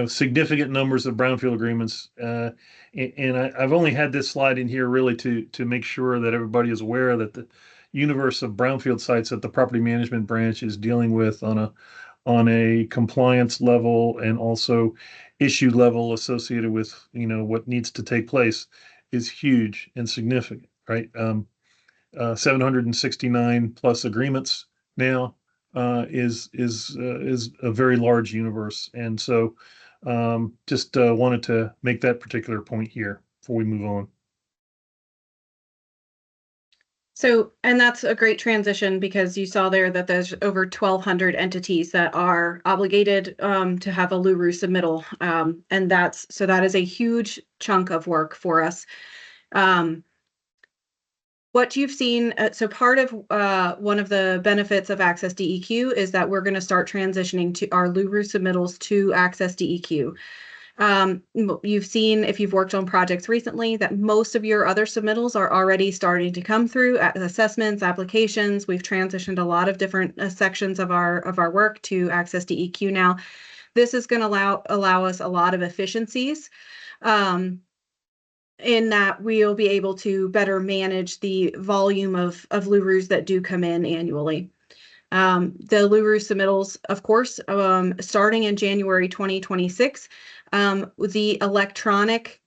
Significant numbers of brownfield agreements, and I've only had this slide in here really to make sure that everybody is aware that the universe of brownfield sites that the property management branch is dealing with on a compliance level and also issue level associated with what needs to take place is huge and significant, right? 769 plus agreements now is a very large universe, and so just wanted to make that particular point here before we move on. So, and that's a great transition because you saw there that there's over 1,200 entities that are obligated to have a LURU submittal. And that is a huge chunk of work for us. What you've seen, so part of one of the benefits of Access DEQ is that we're going to start transitioning to our LURU submittals to Access DEQ. You've seen, if you've worked on projects recently, that most of your other submittals are already starting to come through assessments, applications. We've transitioned a lot of different sections of our work to Access DEQ now. This is going to allow us a lot of efficiencies. In that we'll be able to better manage the volume of LURUs that do come in annually. The LURU submittals, of course, starting in January 2026, the electronic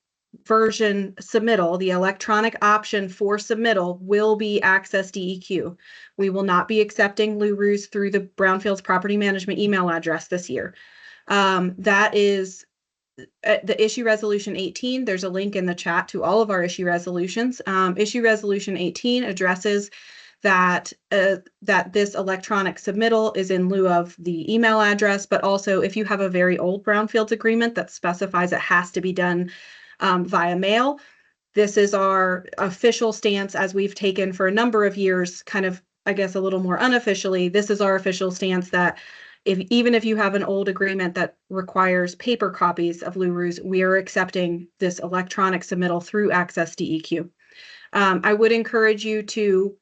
version submittal, the electronic option for submittal will be Access DEQ. We will not be accepting LURUs through the Brownfields Property Management email address this year. That is the issue resolution 18. There's a link in the chat to all of our issue resolutions. Issue resolution 18 addresses that this electronic submittal is in lieu of the email address, but also if you have a very old Brownfields agreement that specifies it has to be done via mail, this is our official stance as we've taken for a number of years, kind of, I guess, a little more unofficially. This is our official stance that even if you have an old agreement that requires paper copies of LURUs, we are accepting this electronic submittal through Access DEQ. I would encourage you to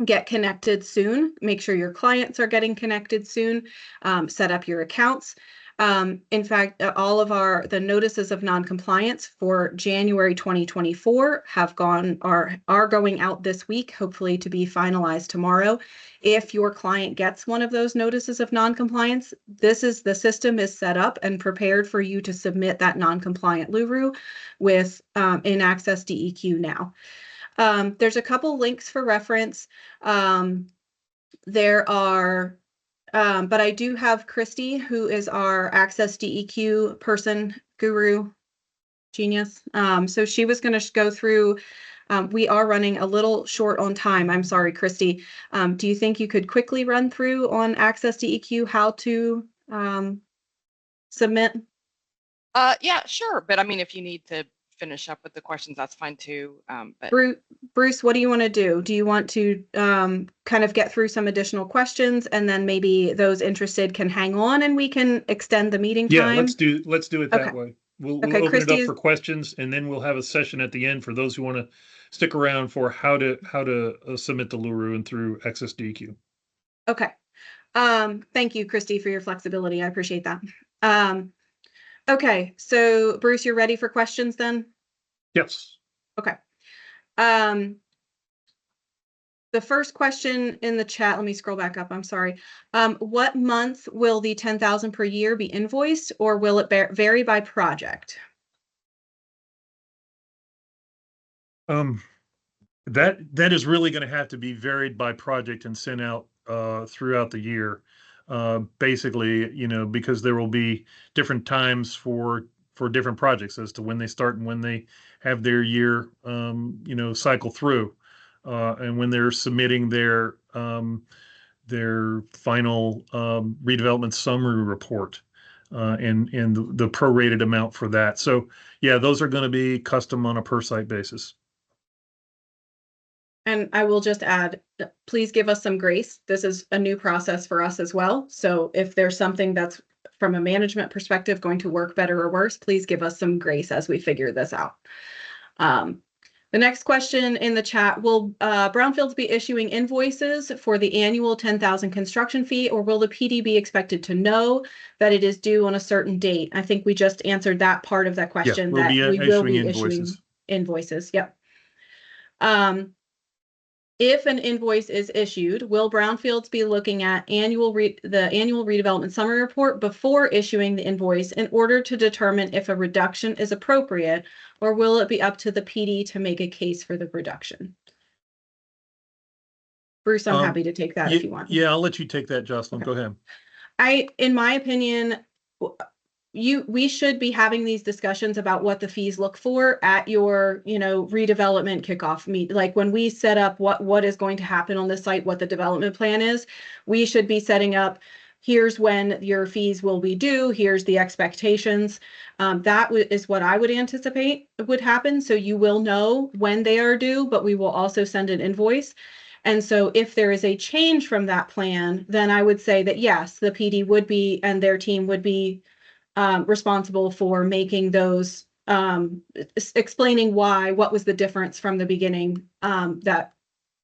get connected soon. Make sure your clients are getting connected soon. Set up your accounts. In fact, all of the notices of noncompliance for January 2024 are going out this week, hopefully to be finalized tomorrow. If your client gets one of those notices of noncompliance, the system is set up and prepared for you to submit that noncompliant LURU with in Access DEQ now. There's a couple links for reference. There are, but I do have Christy, who is our Access DEQ person, guru, genius. So she was going to go through. We are running a little short on time. I'm sorry, Christy. Do you think you could quickly run through on Access DEQ how to submit? Yeah, sure. But I mean, if you need to finish up with the questions, that's fine too. But Bruce, what do you want to do? Do you want to kind of get through some additional questions and then maybe those interested can hang on and we can extend the meeting time? Yeah, let's do it that way. We'll open it Christy up for questions, and then we'll have a session at the end for those who want to stick around for how to submit the LURU and through Access DEQ. Okay. Thank you, Christy, for your flexibility. I appreciate that. Okay, so Bruce, you're ready for questions then? Yes. Okay. The first question in the chat, let me scroll back up, I'm sorry. What month will the 10,000 per year be invoiced, or will it vary by project? That is really going to have to be varied by project and sent out throughout the year. Basically, because there will be different times for different projects as to when they start and when they have their year, cycle through. And when they're submitting their final redevelopment summary report and the prorated amount for that. So yeah, those are going to be custom on a per site basis. And I will just add, please give us some grace. This is a new process for us as well. So if there's something that's from a management perspective going to work better or worse, please give us some grace as we figure this out. The next question in the chat, will Brownfields be issuing invoices for the annual 10,000 construction fee, or will the PD be expected to know that it is due on a certain date? I think we just answered that part of that question. Yeah, we will be issuing invoices. Yep. If an invoice is issued, will Brownfields be looking at the annual redevelopment summary report before issuing the invoice in order to determine if a reduction is appropriate, or will it be up to the PD to make a case for the reduction? Bruce, I'm happy to take that if you want. Yeah, I'll let you take that, Jocelyn. Okay. Go ahead. In my opinion, we should be having these discussions about what the fees look for at your, redevelopment kickoff meet. Like when we set up what is going to happen on the site, what the development plan is, we should be setting up, here's when your fees will be due, here's the expectations. That is what I would anticipate would happen. So you will know when they are due, but we will also send an invoice. And so if there is a change from that plan, then I would say that yes, the PD would be, and their team would be responsible for making those, explaining what was the difference from the beginning, that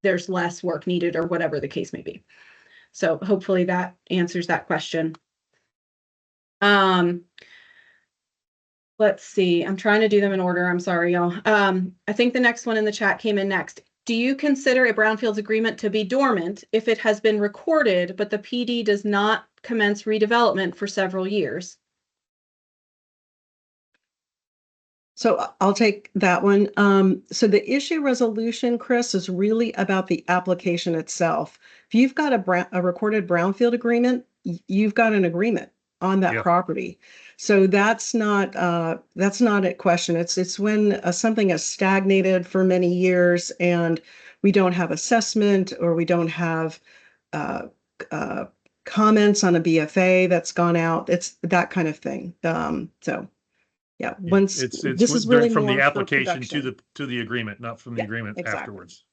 there's less work needed or whatever the case may be. So hopefully that answers that question. Let's see, I'm trying to do them in order. I'm sorry, y'all. I think the next one in the chat came in next. Do you consider a brownfields agreement to be dormant if it has been recorded, but the PD does not commence redevelopment for several years? So I'll take that one. So the issue resolution, Chris, is really about the application itself. If you've got a recorded brownfield agreement, you've got an agreement on that Yeah. property. So that's not a question. It's when something has stagnated for many years and we don't have assessment or we don't have comments on a BFA that's gone out. It's that kind of thing. So yeah, once It's this is really from more the for application production. to the agreement, not from the Yeah, agreement exactly. afterwards.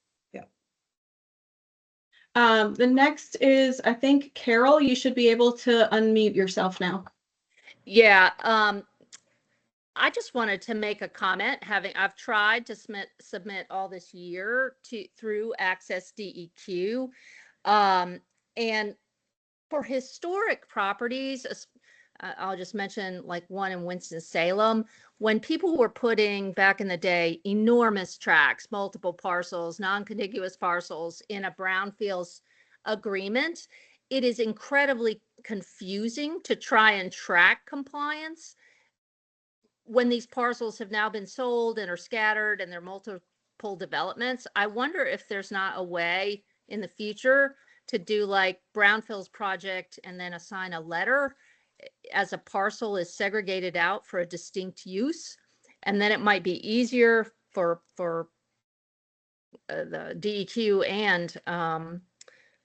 The next is, I think, Carol, you should be able to unmute yourself now. Yeah, I just wanted to make a comment. I've tried to submit all this year through Access DEQ, and for historic properties, I'll just mention like one in Winston-Salem. When people were putting back in the day enormous tracts, multiple parcels, non-contiguous parcels in a brownfields agreement, it is incredibly confusing to try and track compliance when these parcels have now been sold and are scattered and they're multiple developments. I wonder if there's not a way in the future to do like brownfields project and then assign a letter as a parcel is segregated out for a distinct use. And then it might be easier for the DEQ and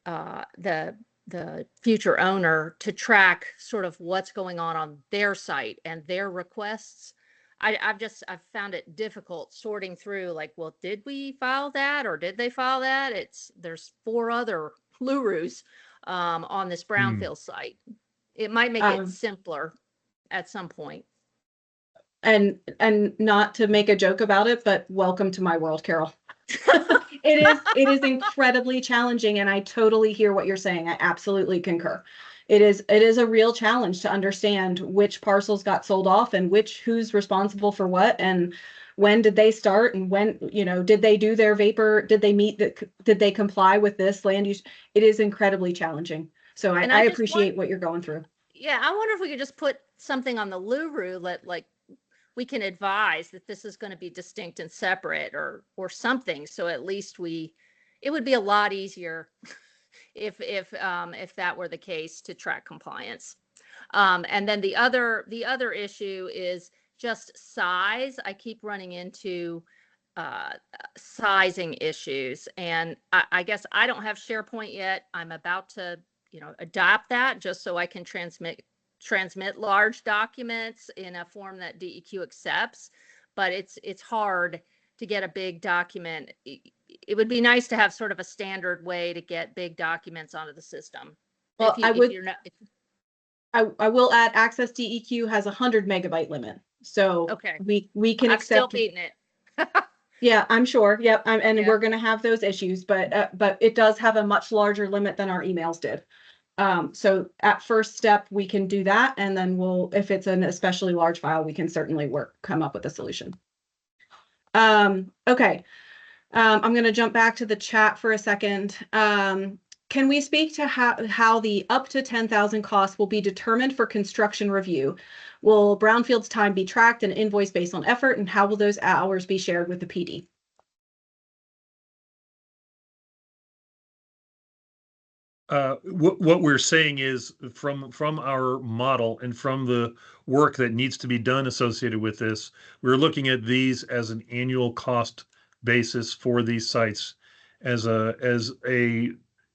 the future owner to track sort of what's going on their site and their requests. I've found it difficult sorting through like, well, did we file that or did they file that? There's 4 other LURUs on this brownfield site. It might make it simpler at some point. And not to make a joke about it, but welcome to my world, Carol. It is incredibly challenging, and I totally hear what you're saying. I absolutely concur. It is a real challenge to understand which parcels got sold off and who's responsible for what, and when did they start, and when, did they do their vapor, did they comply with this land use? It is incredibly challenging. So I appreciate what you're going through. Yeah, I wonder if we could just put something on the LURU that like we can advise that this is going to be distinct and separate or something. So at least it would be a lot easier if that were the case to track compliance. And then the other issue is just size. I keep running into sizing issues, and I guess I don't have SharePoint yet. I'm about to adopt that just so I can transmit large documents in a form that DEQ accepts, but it's hard to get a big document. It would be nice to have sort of a standard way to get big documents onto the system. Well, I will add Access DEQ has 100 megabyte limit. So okay, we can I'm still accept. beating it. Yeah, I'm sure. Yep. And Yeah. we're going to have those issues, but it does have a much larger limit than our emails did. So at first step, we can do that. And then if it's an especially large file, we can certainly come up with a solution. Okay. I'm going to jump back to the chat for a second. Can we speak to how the up to 10,000 costs will be determined for construction review? Will brownfields time be tracked and invoiced based on effort, and how will those hours be shared with the PD? What we're saying is from our model and from the work that needs to be done associated with this, we're looking at these as an annual cost basis for these sites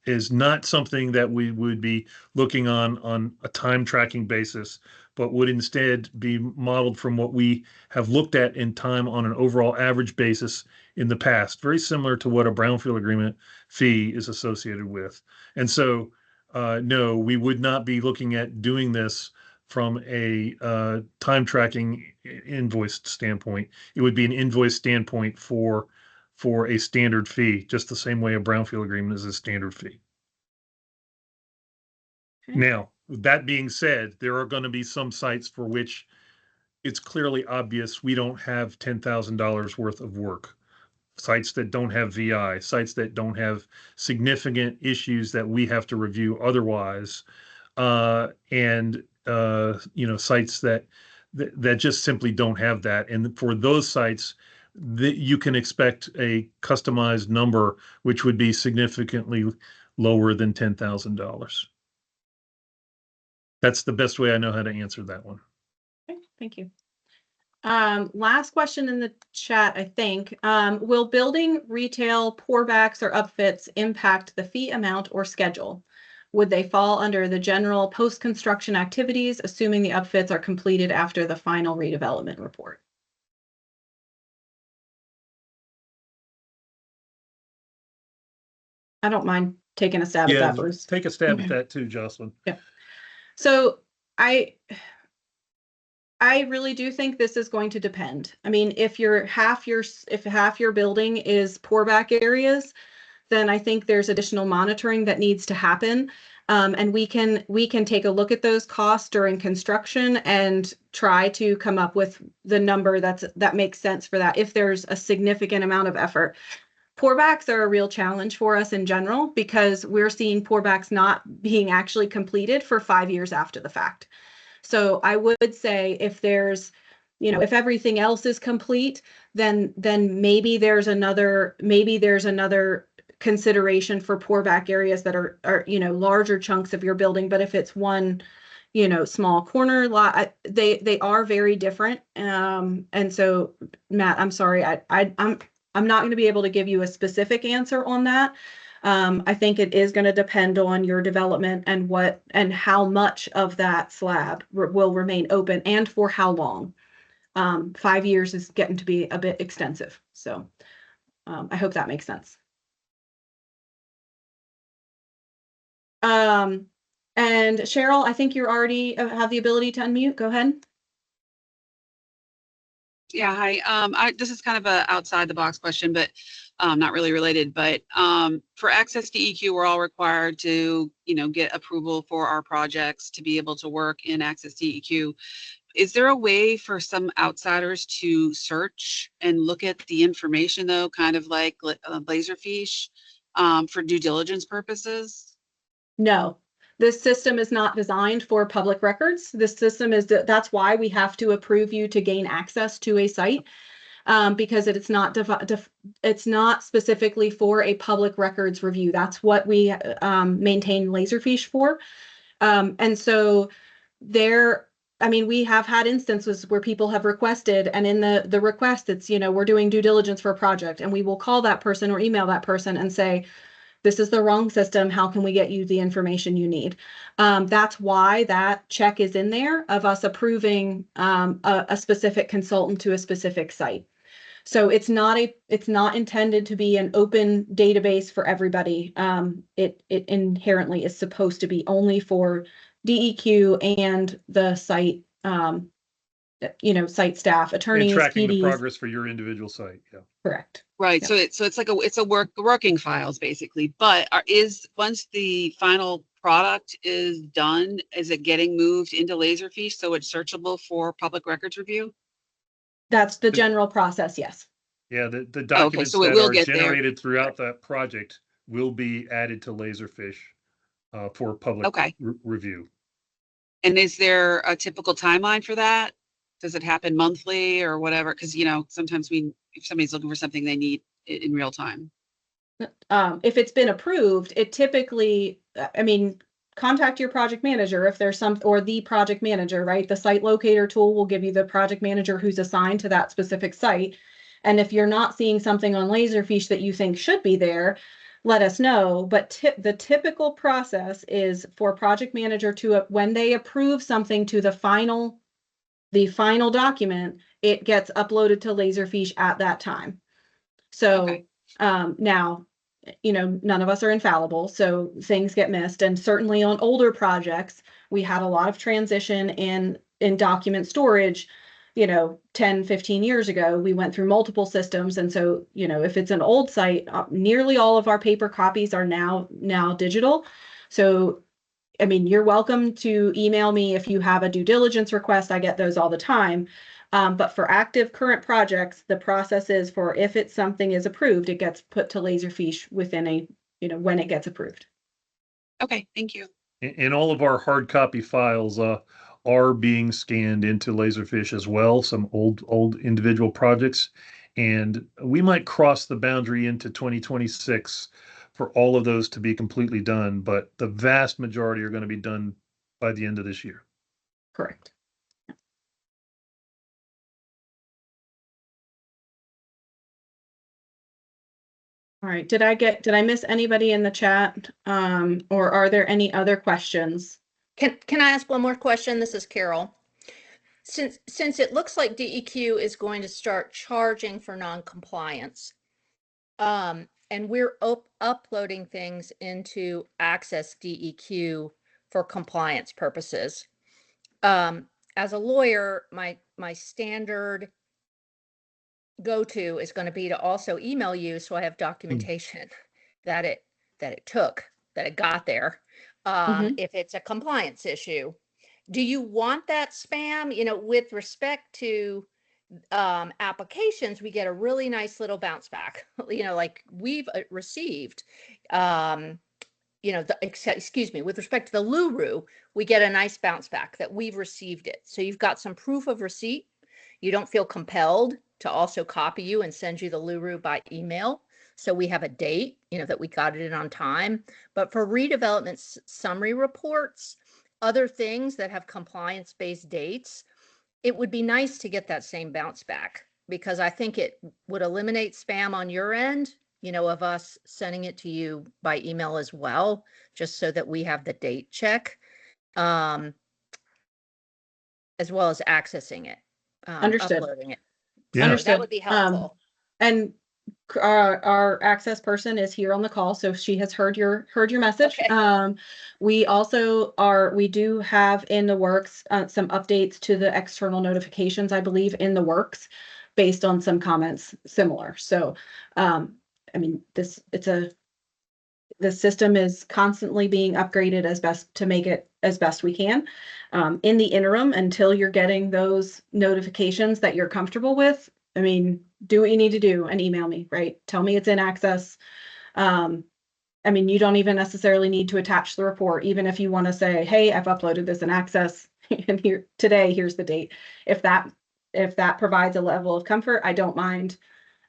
is not something that we would be looking on a time tracking basis, but would instead be modeled from what we have looked at in time on an overall average basis in the past, very similar to what a brownfield agreement fee is associated with. And so, no, we would not be looking at doing this from a time tracking invoice standpoint. It would be an invoice standpoint for a standard fee, just the same way a brownfield agreement is a standard fee. Okay. Now, with that being said, there are going to be some sites for which it's clearly obvious we don't have $10,000 worth of work. Sites that don't have VI, sites that don't have significant issues that we have to review otherwise, and sites that just simply don't have that. And for those sites, you can expect a customized number, which would be significantly lower than $10,000. That's the best way I know how to answer that one. Okay, thank you. Last question in the chat, I think. Will building, retail, pourbacks, or upfits impact the fee amount or schedule? Would they fall under the general post-construction activities, assuming the upfits are completed after the final redevelopment report? I don't mind taking a stab at that, Bruce. Take a stab Okay. at that too, Jocelyn. So I really do think this is going to depend. I mean, if half your building is pourback areas, then I think there's additional monitoring that needs to happen. And we can take a look at those costs during construction and try to come up with the number that makes sense for that if there's a significant amount of effort. Pourbacks are a real challenge for us in general because we're seeing pourbacks not being actually completed for 5 years after the fact. So I would say if there's, if everything else is complete, then maybe there's another consideration for pourback areas that are larger chunks of your building. But if it's one, small corner lot, they are very different. And so, Matt, I'm sorry, I'm not going to be able to give you a specific answer on that. I think it is going to depend on your development and how much of that slab will remain open and for how long. 5 years is getting to be a bit extensive. So I hope that makes sense. And Cheryl, I think you already have the ability to unmute. Go ahead. Yeah, hi. This is kind of a outside the box question, but not really related. But for Access DEQ, we're all required to, get approval for our projects to be able to work in Access DEQ. Is there a way for some outsiders to search and look at the information, though, kind of like Laserfish, for due diligence purposes? No. This system is not designed for public records. This system that's why we have to approve you to gain access to a site, because it's not specifically for a public records review. That's what we maintain Laserfish for. And so we have had instances where people have requested, and in the request, it's, we're doing due diligence for a project, and we will call that person or email that person and say, this is the wrong system. How can we get you the information you need? That's why that check is in there of us approving a specific consultant to a specific site. So it's not intended to be an open database for everybody. It inherently is supposed to be only for DEQ and the site, site staff, attorneys, And tracking the PDs. progress for your individual site. Yeah. Correct. Right. Yeah. So it's like working files basically. But once the final product is done, is it getting moved into Laserfish so it's searchable for public records review? That's the general process. Yes. Yeah. The documents so it that will are get there. generated throughout that project will be added to Laserfish for public review. And is there a typical timeline for that? Does it happen monthly or whatever? Because, sometimes if somebody's looking for something, they need it in real time. If it's been approved, it typically I mean, contact your project manager if there's or the project manager, right? The site locator tool will give you the project manager who's assigned to that specific site. And if you're not seeing something on Laserfiche that you think should be there, let us know. But the typical process is for project manager to, when they approve something to the final document, it gets uploaded to Laserfiche at that time. So Okay. now, none of us are infallible, so things get missed. And certainly on older projects, we had a lot of transition in document storage. 10, 15 years ago, we went through multiple systems. And so, if it's an old site, nearly all of our paper copies are now digital. So, I mean, you're welcome to email me if you have a due diligence request. I get those all the time. But for active current projects, the process is for if it's something is approved, it gets put to Laserfiche within when it gets approved. Okay, thank you. And all of our hard copy files are being scanned into Laserfiche as well, some old individual projects. And we might cross the boundary into 2026 for all of those to be completely done, but the vast majority are going to be done by the end of this year. Correct. All right, did I miss anybody in the chat? Or are there any other questions? Can I ask one more question? This is Carol. Since it looks like DEQ is going to start charging for non-compliance, and we're uploading things into Access DEQ for compliance purposes. As a lawyer, my standard go-to is going to be to also email you so I have documentation that it got there. If it's a compliance issue. Do you want that spam? With respect to applications, we get a really nice little bounce back. Like we've received, excuse me, with respect to the LURU, we get a nice bounce back that we've received it. So you've got some proof of receipt. You don't feel compelled to also copy you and send you the LURU by email. So we have a date, that we got it in on time. But for redevelopment summary reports, other things that have compliance-based dates, it would be nice to get that same bounce back, because I think it would eliminate spam on your end, of us sending it to you by email as well, just so that we have the date check, as well as accessing it, Understood. uploading it. Yeah. So Understood. that would be helpful. And our access person is here on the call, so she has heard your message. Okay. We do have in the works some updates to the external notifications, I believe, in the works based on some comments similar. So, I mean, the system is constantly being upgraded to make it as best we can. In the interim, until you're getting those notifications that you're comfortable with, I mean, do what you need to do and email me, right? Tell me it's in Access. I mean, you don't even necessarily need to attach the report, even if you want to say, hey, I've uploaded this in Access and here's the date. If that provides a level of comfort, I don't mind.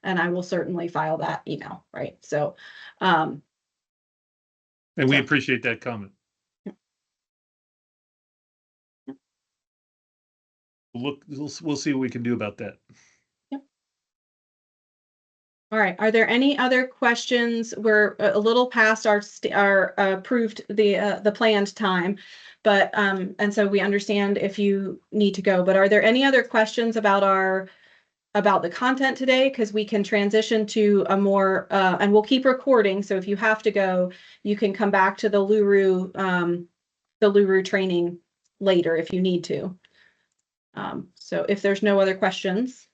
And I will certainly file that email, right? So, And we appreciate that comment. We'll see what we can do about that. all right. Are there any other questions? We're a little past our approved the planned time, but and so we understand if you need to go. But are there any other questions about the content today? Because we can transition to a more and we'll keep recording. So if you have to go, you can come back to the LURU training later if you need to. So if there's no other questions.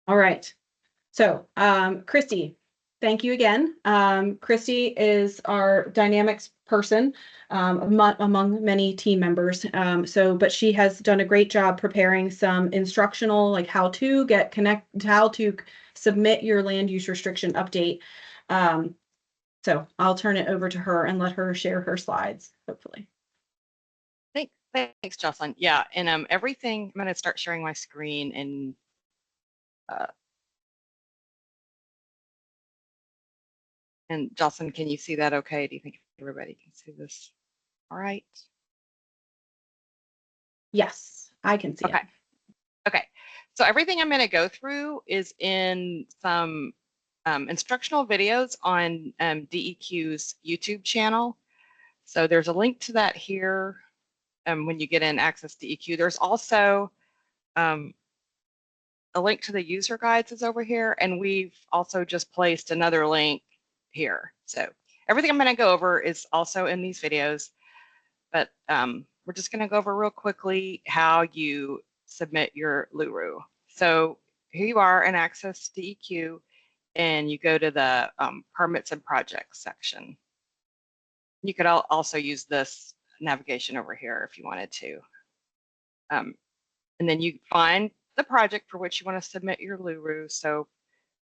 All right. So, Christy, thank you again. Christy is our dynamics person among many team members. But she has done a great job preparing some instructional, like how to submit your land use restriction update. So I'll turn it over to her and let her share her slides, hopefully. Thanks, Jocelyn. Yeah, and everything, I'm going to start sharing my screen and And Jocelyn, can you see that okay? Do you think everybody can see this? All right. Yes, I can see Okay. it. Okay. So everything I'm going to go through is in some instructional videos on DEQ's YouTube channel. So there's a link to that here when you get in Access DEQ. There's also a link to the user guides is over here, and we've also just placed another link here. So everything I'm going to go over is also in these videos, but we're just going to go over real quickly how you submit your LURU. So here you are in Access DEQ, and you go to the permits and projects section. You could also use this navigation over here if you wanted to. And then you find the project for which you want to submit your LURU. So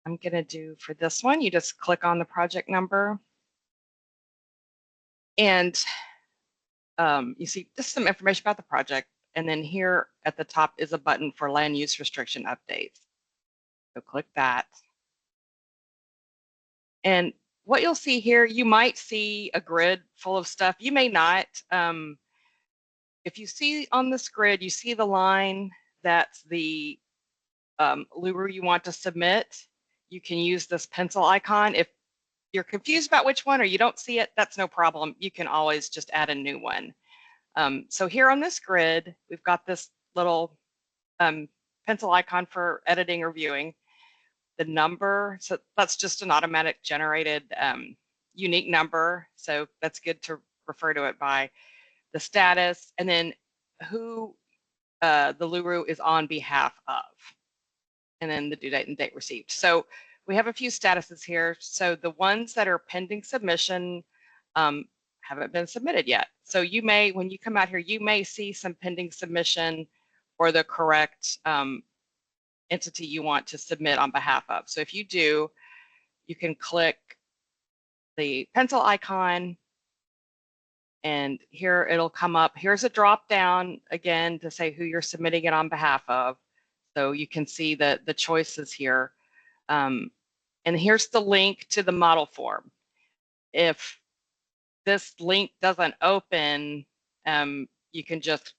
I'm going to do for this one, you just click on the project number. And you see just some information about the project. And then here at the top is a button for land use restriction updates. So click that. And what you'll see here, you might see a grid full of stuff. You may not. If you see on this grid, you see the line that's the LURU you want to submit, you can use this pencil icon. If you're confused about which one or you don't see it, that's no problem. You can always just add a new one. So here on this grid, we've got this little pencil icon for editing or viewing. The number, so that's just an automatic generated unique number. So that's good to refer to it by. The status, and then who the LURU is on behalf of, and then the due date and date received. So we have a few statuses here. So the ones that are pending submission haven't been submitted yet. So you may, when you come out here, you may see some pending submission or the correct entity you want to submit on behalf of. So if you do, you can click the pencil icon, and here it'll come up. Here's a drop down again to say who you're submitting it on behalf of. So you can see the choices here. And here's the link to the model form. If this link doesn't open, you can just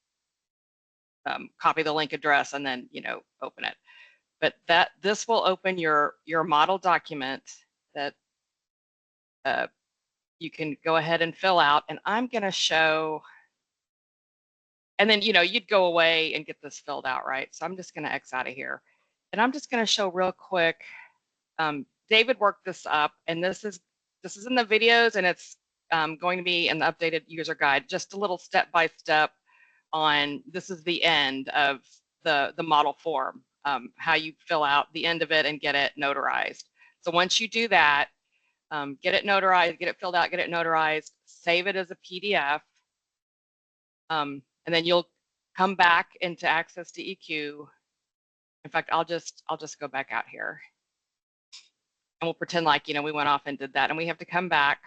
copy the link address and then, open it. But this will open your model document that you can go ahead and fill out, and I'm going to show, and then, you'd go away and get this filled out, right? So I'm just going to X out of here, and I'm just going to show real quick. David worked this up, and this is in the videos, and it's going to be in the updated user guide, just a little step-by-step on, this is the end of the model form, how you fill out the end of it and get it notarized. So once you do that, get it notarized, get it filled out, get it notarized, save it as a PDF, and then you'll come back into Access DEQ. In fact, I'll just go back out here, and we'll pretend like we went off and did that, and we have to come back,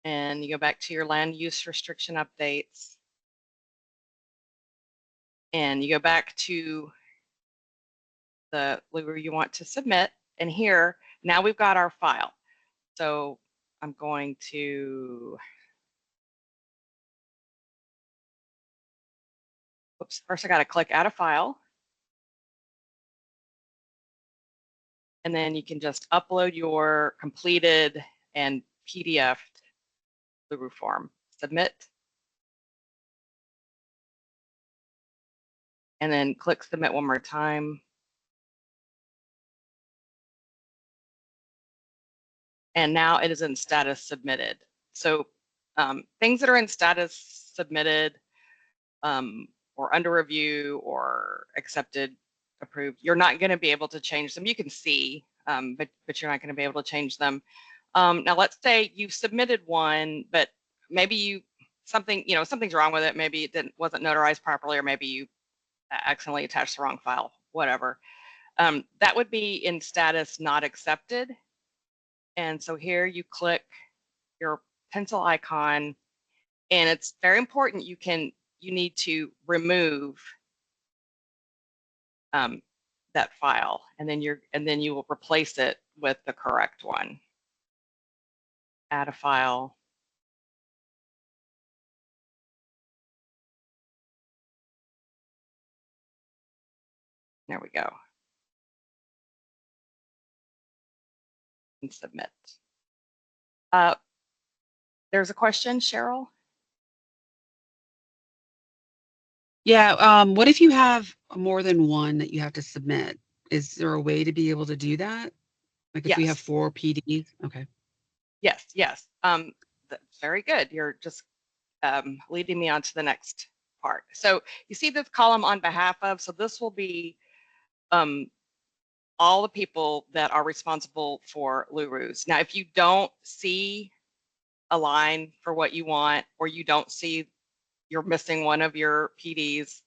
and you go back to your land use restriction updates, and you go back to the LURU you want to submit, and here now we've got our file. So I'm going to, oops, first I got to click add a file. And then you can just upload your completed and PDF LURU form, submit. And then click submit one more time. And now it is in status submitted. So things that are in status submitted or under review or accepted, approved, you're not going to be able to change them. You can see, but you're not going to be able to change them. Now let's say you submitted one, but maybe something's wrong with it. Maybe it wasn't notarized properly, or maybe you accidentally attached the wrong file, whatever. That would be in status not accepted. And so here you click your pencil icon, and it's very important you need to remove that that file, and then you will replace it with the correct one. Add a file. There we go. And submit. There's a question, Cheryl? Yeah, what if you have more than one that you have to submit? Is there a way to be able to do that? Like if we have Yes. 4 PDs? Okay. Yes, yes. That's very good. You're just leading me on to the next part. So you see this column on behalf of, so this will be all the people that are responsible for LURUs. Now, if you don't see a line for what you want, or you don't see you're missing one of your PDs,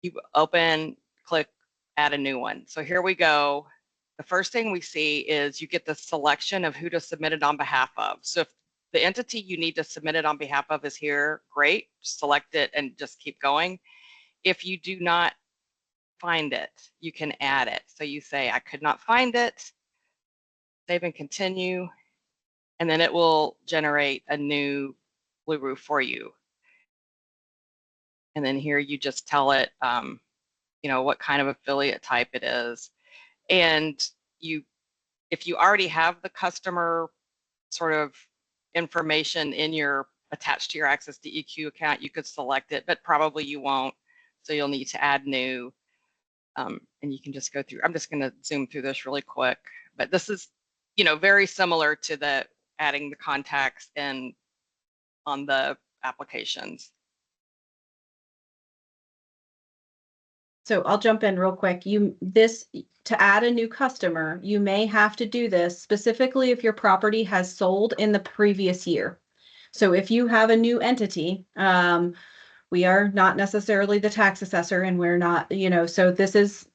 you open, click, add a new one. So here we go. The first thing we see is you get the selection of who to submit it on behalf of. So if the entity you need to submit it on behalf of is here, great, select it and just keep going. If you do not find it, you can add it. So you say, I could not find it, save and continue, and then it will generate a new LURU for you. And then here you just tell it, what kind of affiliate type it is. And if you already have the customer sort of information attached to your Access DEQ account, you could select it, but probably you won't. So you'll need to add new, and you can just go through. I'm just going to zoom through this really quick, but this is, very similar to the adding the contacts on the applications. So I'll jump in real quick. To add a new customer, you may have to do this specifically if your property has sold in the previous year. So if you have a new entity, we are not necessarily the tax assessor, and we're not, so this is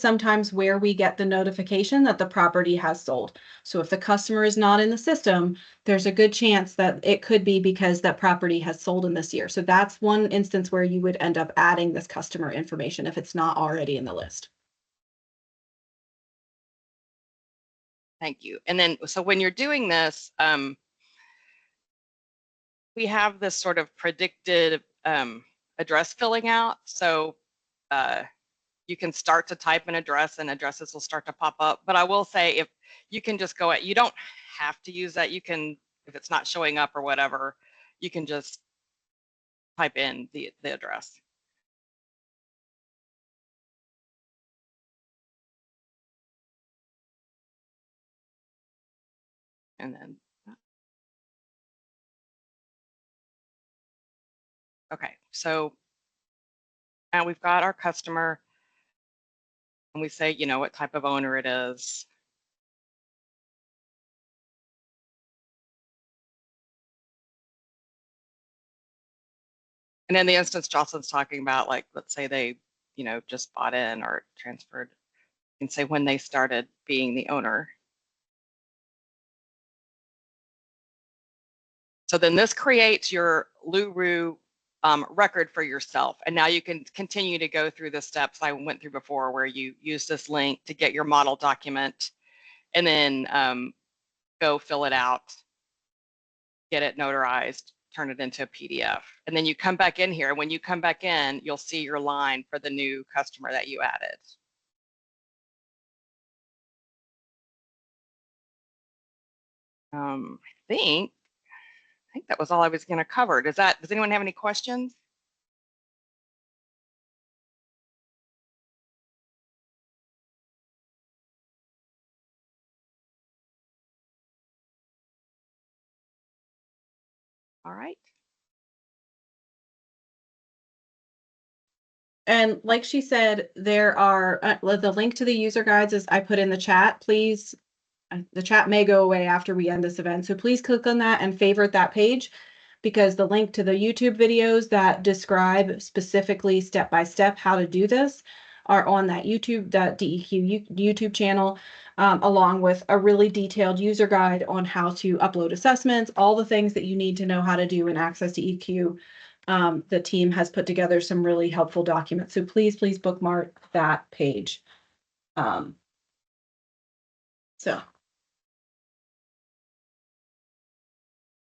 sometimes where we get the notification that the property has sold. So if the customer is not in the system, there's a good chance that it could be because that property has sold in this year. So that's one instance where you would end up adding this customer information if it's not already in the list. Thank you. And then, so when you're doing this, we have this sort of predicted address filling out. So you can start to type an address and addresses will start to pop up. But I will say, if you can just go you don't have to use that. You can, if it's not showing up or whatever, you can just type in the address. And then, okay, so now we've got our customer. And we say, what type of owner it is. And in the instance Jocelyn's talking about, like, let's say they, just bought in or transferred, you can say when they started being the owner. So then this creates your LURU record for yourself. And now you can continue to go through the steps I went through before, where you use this link to get your model document and then go fill it out, get it notarized, turn it into a PDF. And then you come back in here. When you come back in, you'll see your line for the new customer that you added. I think that was all I was going to cover. Does anyone have any questions? All right. And like she said, there are the link to the user guides is I put in the chat. Please, the chat may go away after we end this event. So please click on that and favorite that page, because the link to the YouTube videos that describe specifically step-by-step how to do this are on that YouTube.DEQ YouTube channel, along with a really detailed user guide on how to upload assessments, all the things that you need to know how to do in Access DEQ the team has put together some really helpful documents. So please bookmark that page. So.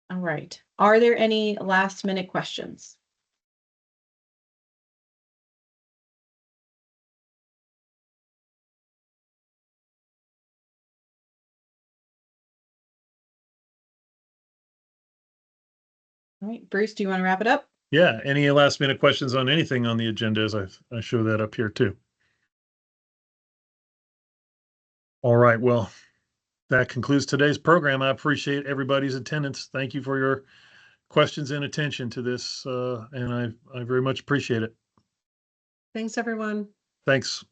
All right. Are there any last minute questions? All right, Bruce, do you want to wrap it up? Yeah, any last minute questions on anything on the agenda as I show that up here too? All right, well, that concludes today's program. I appreciate everybody's attendance. Thank you for your questions and attention to this, and I very much appreciate it. Thanks, everyone. Thanks.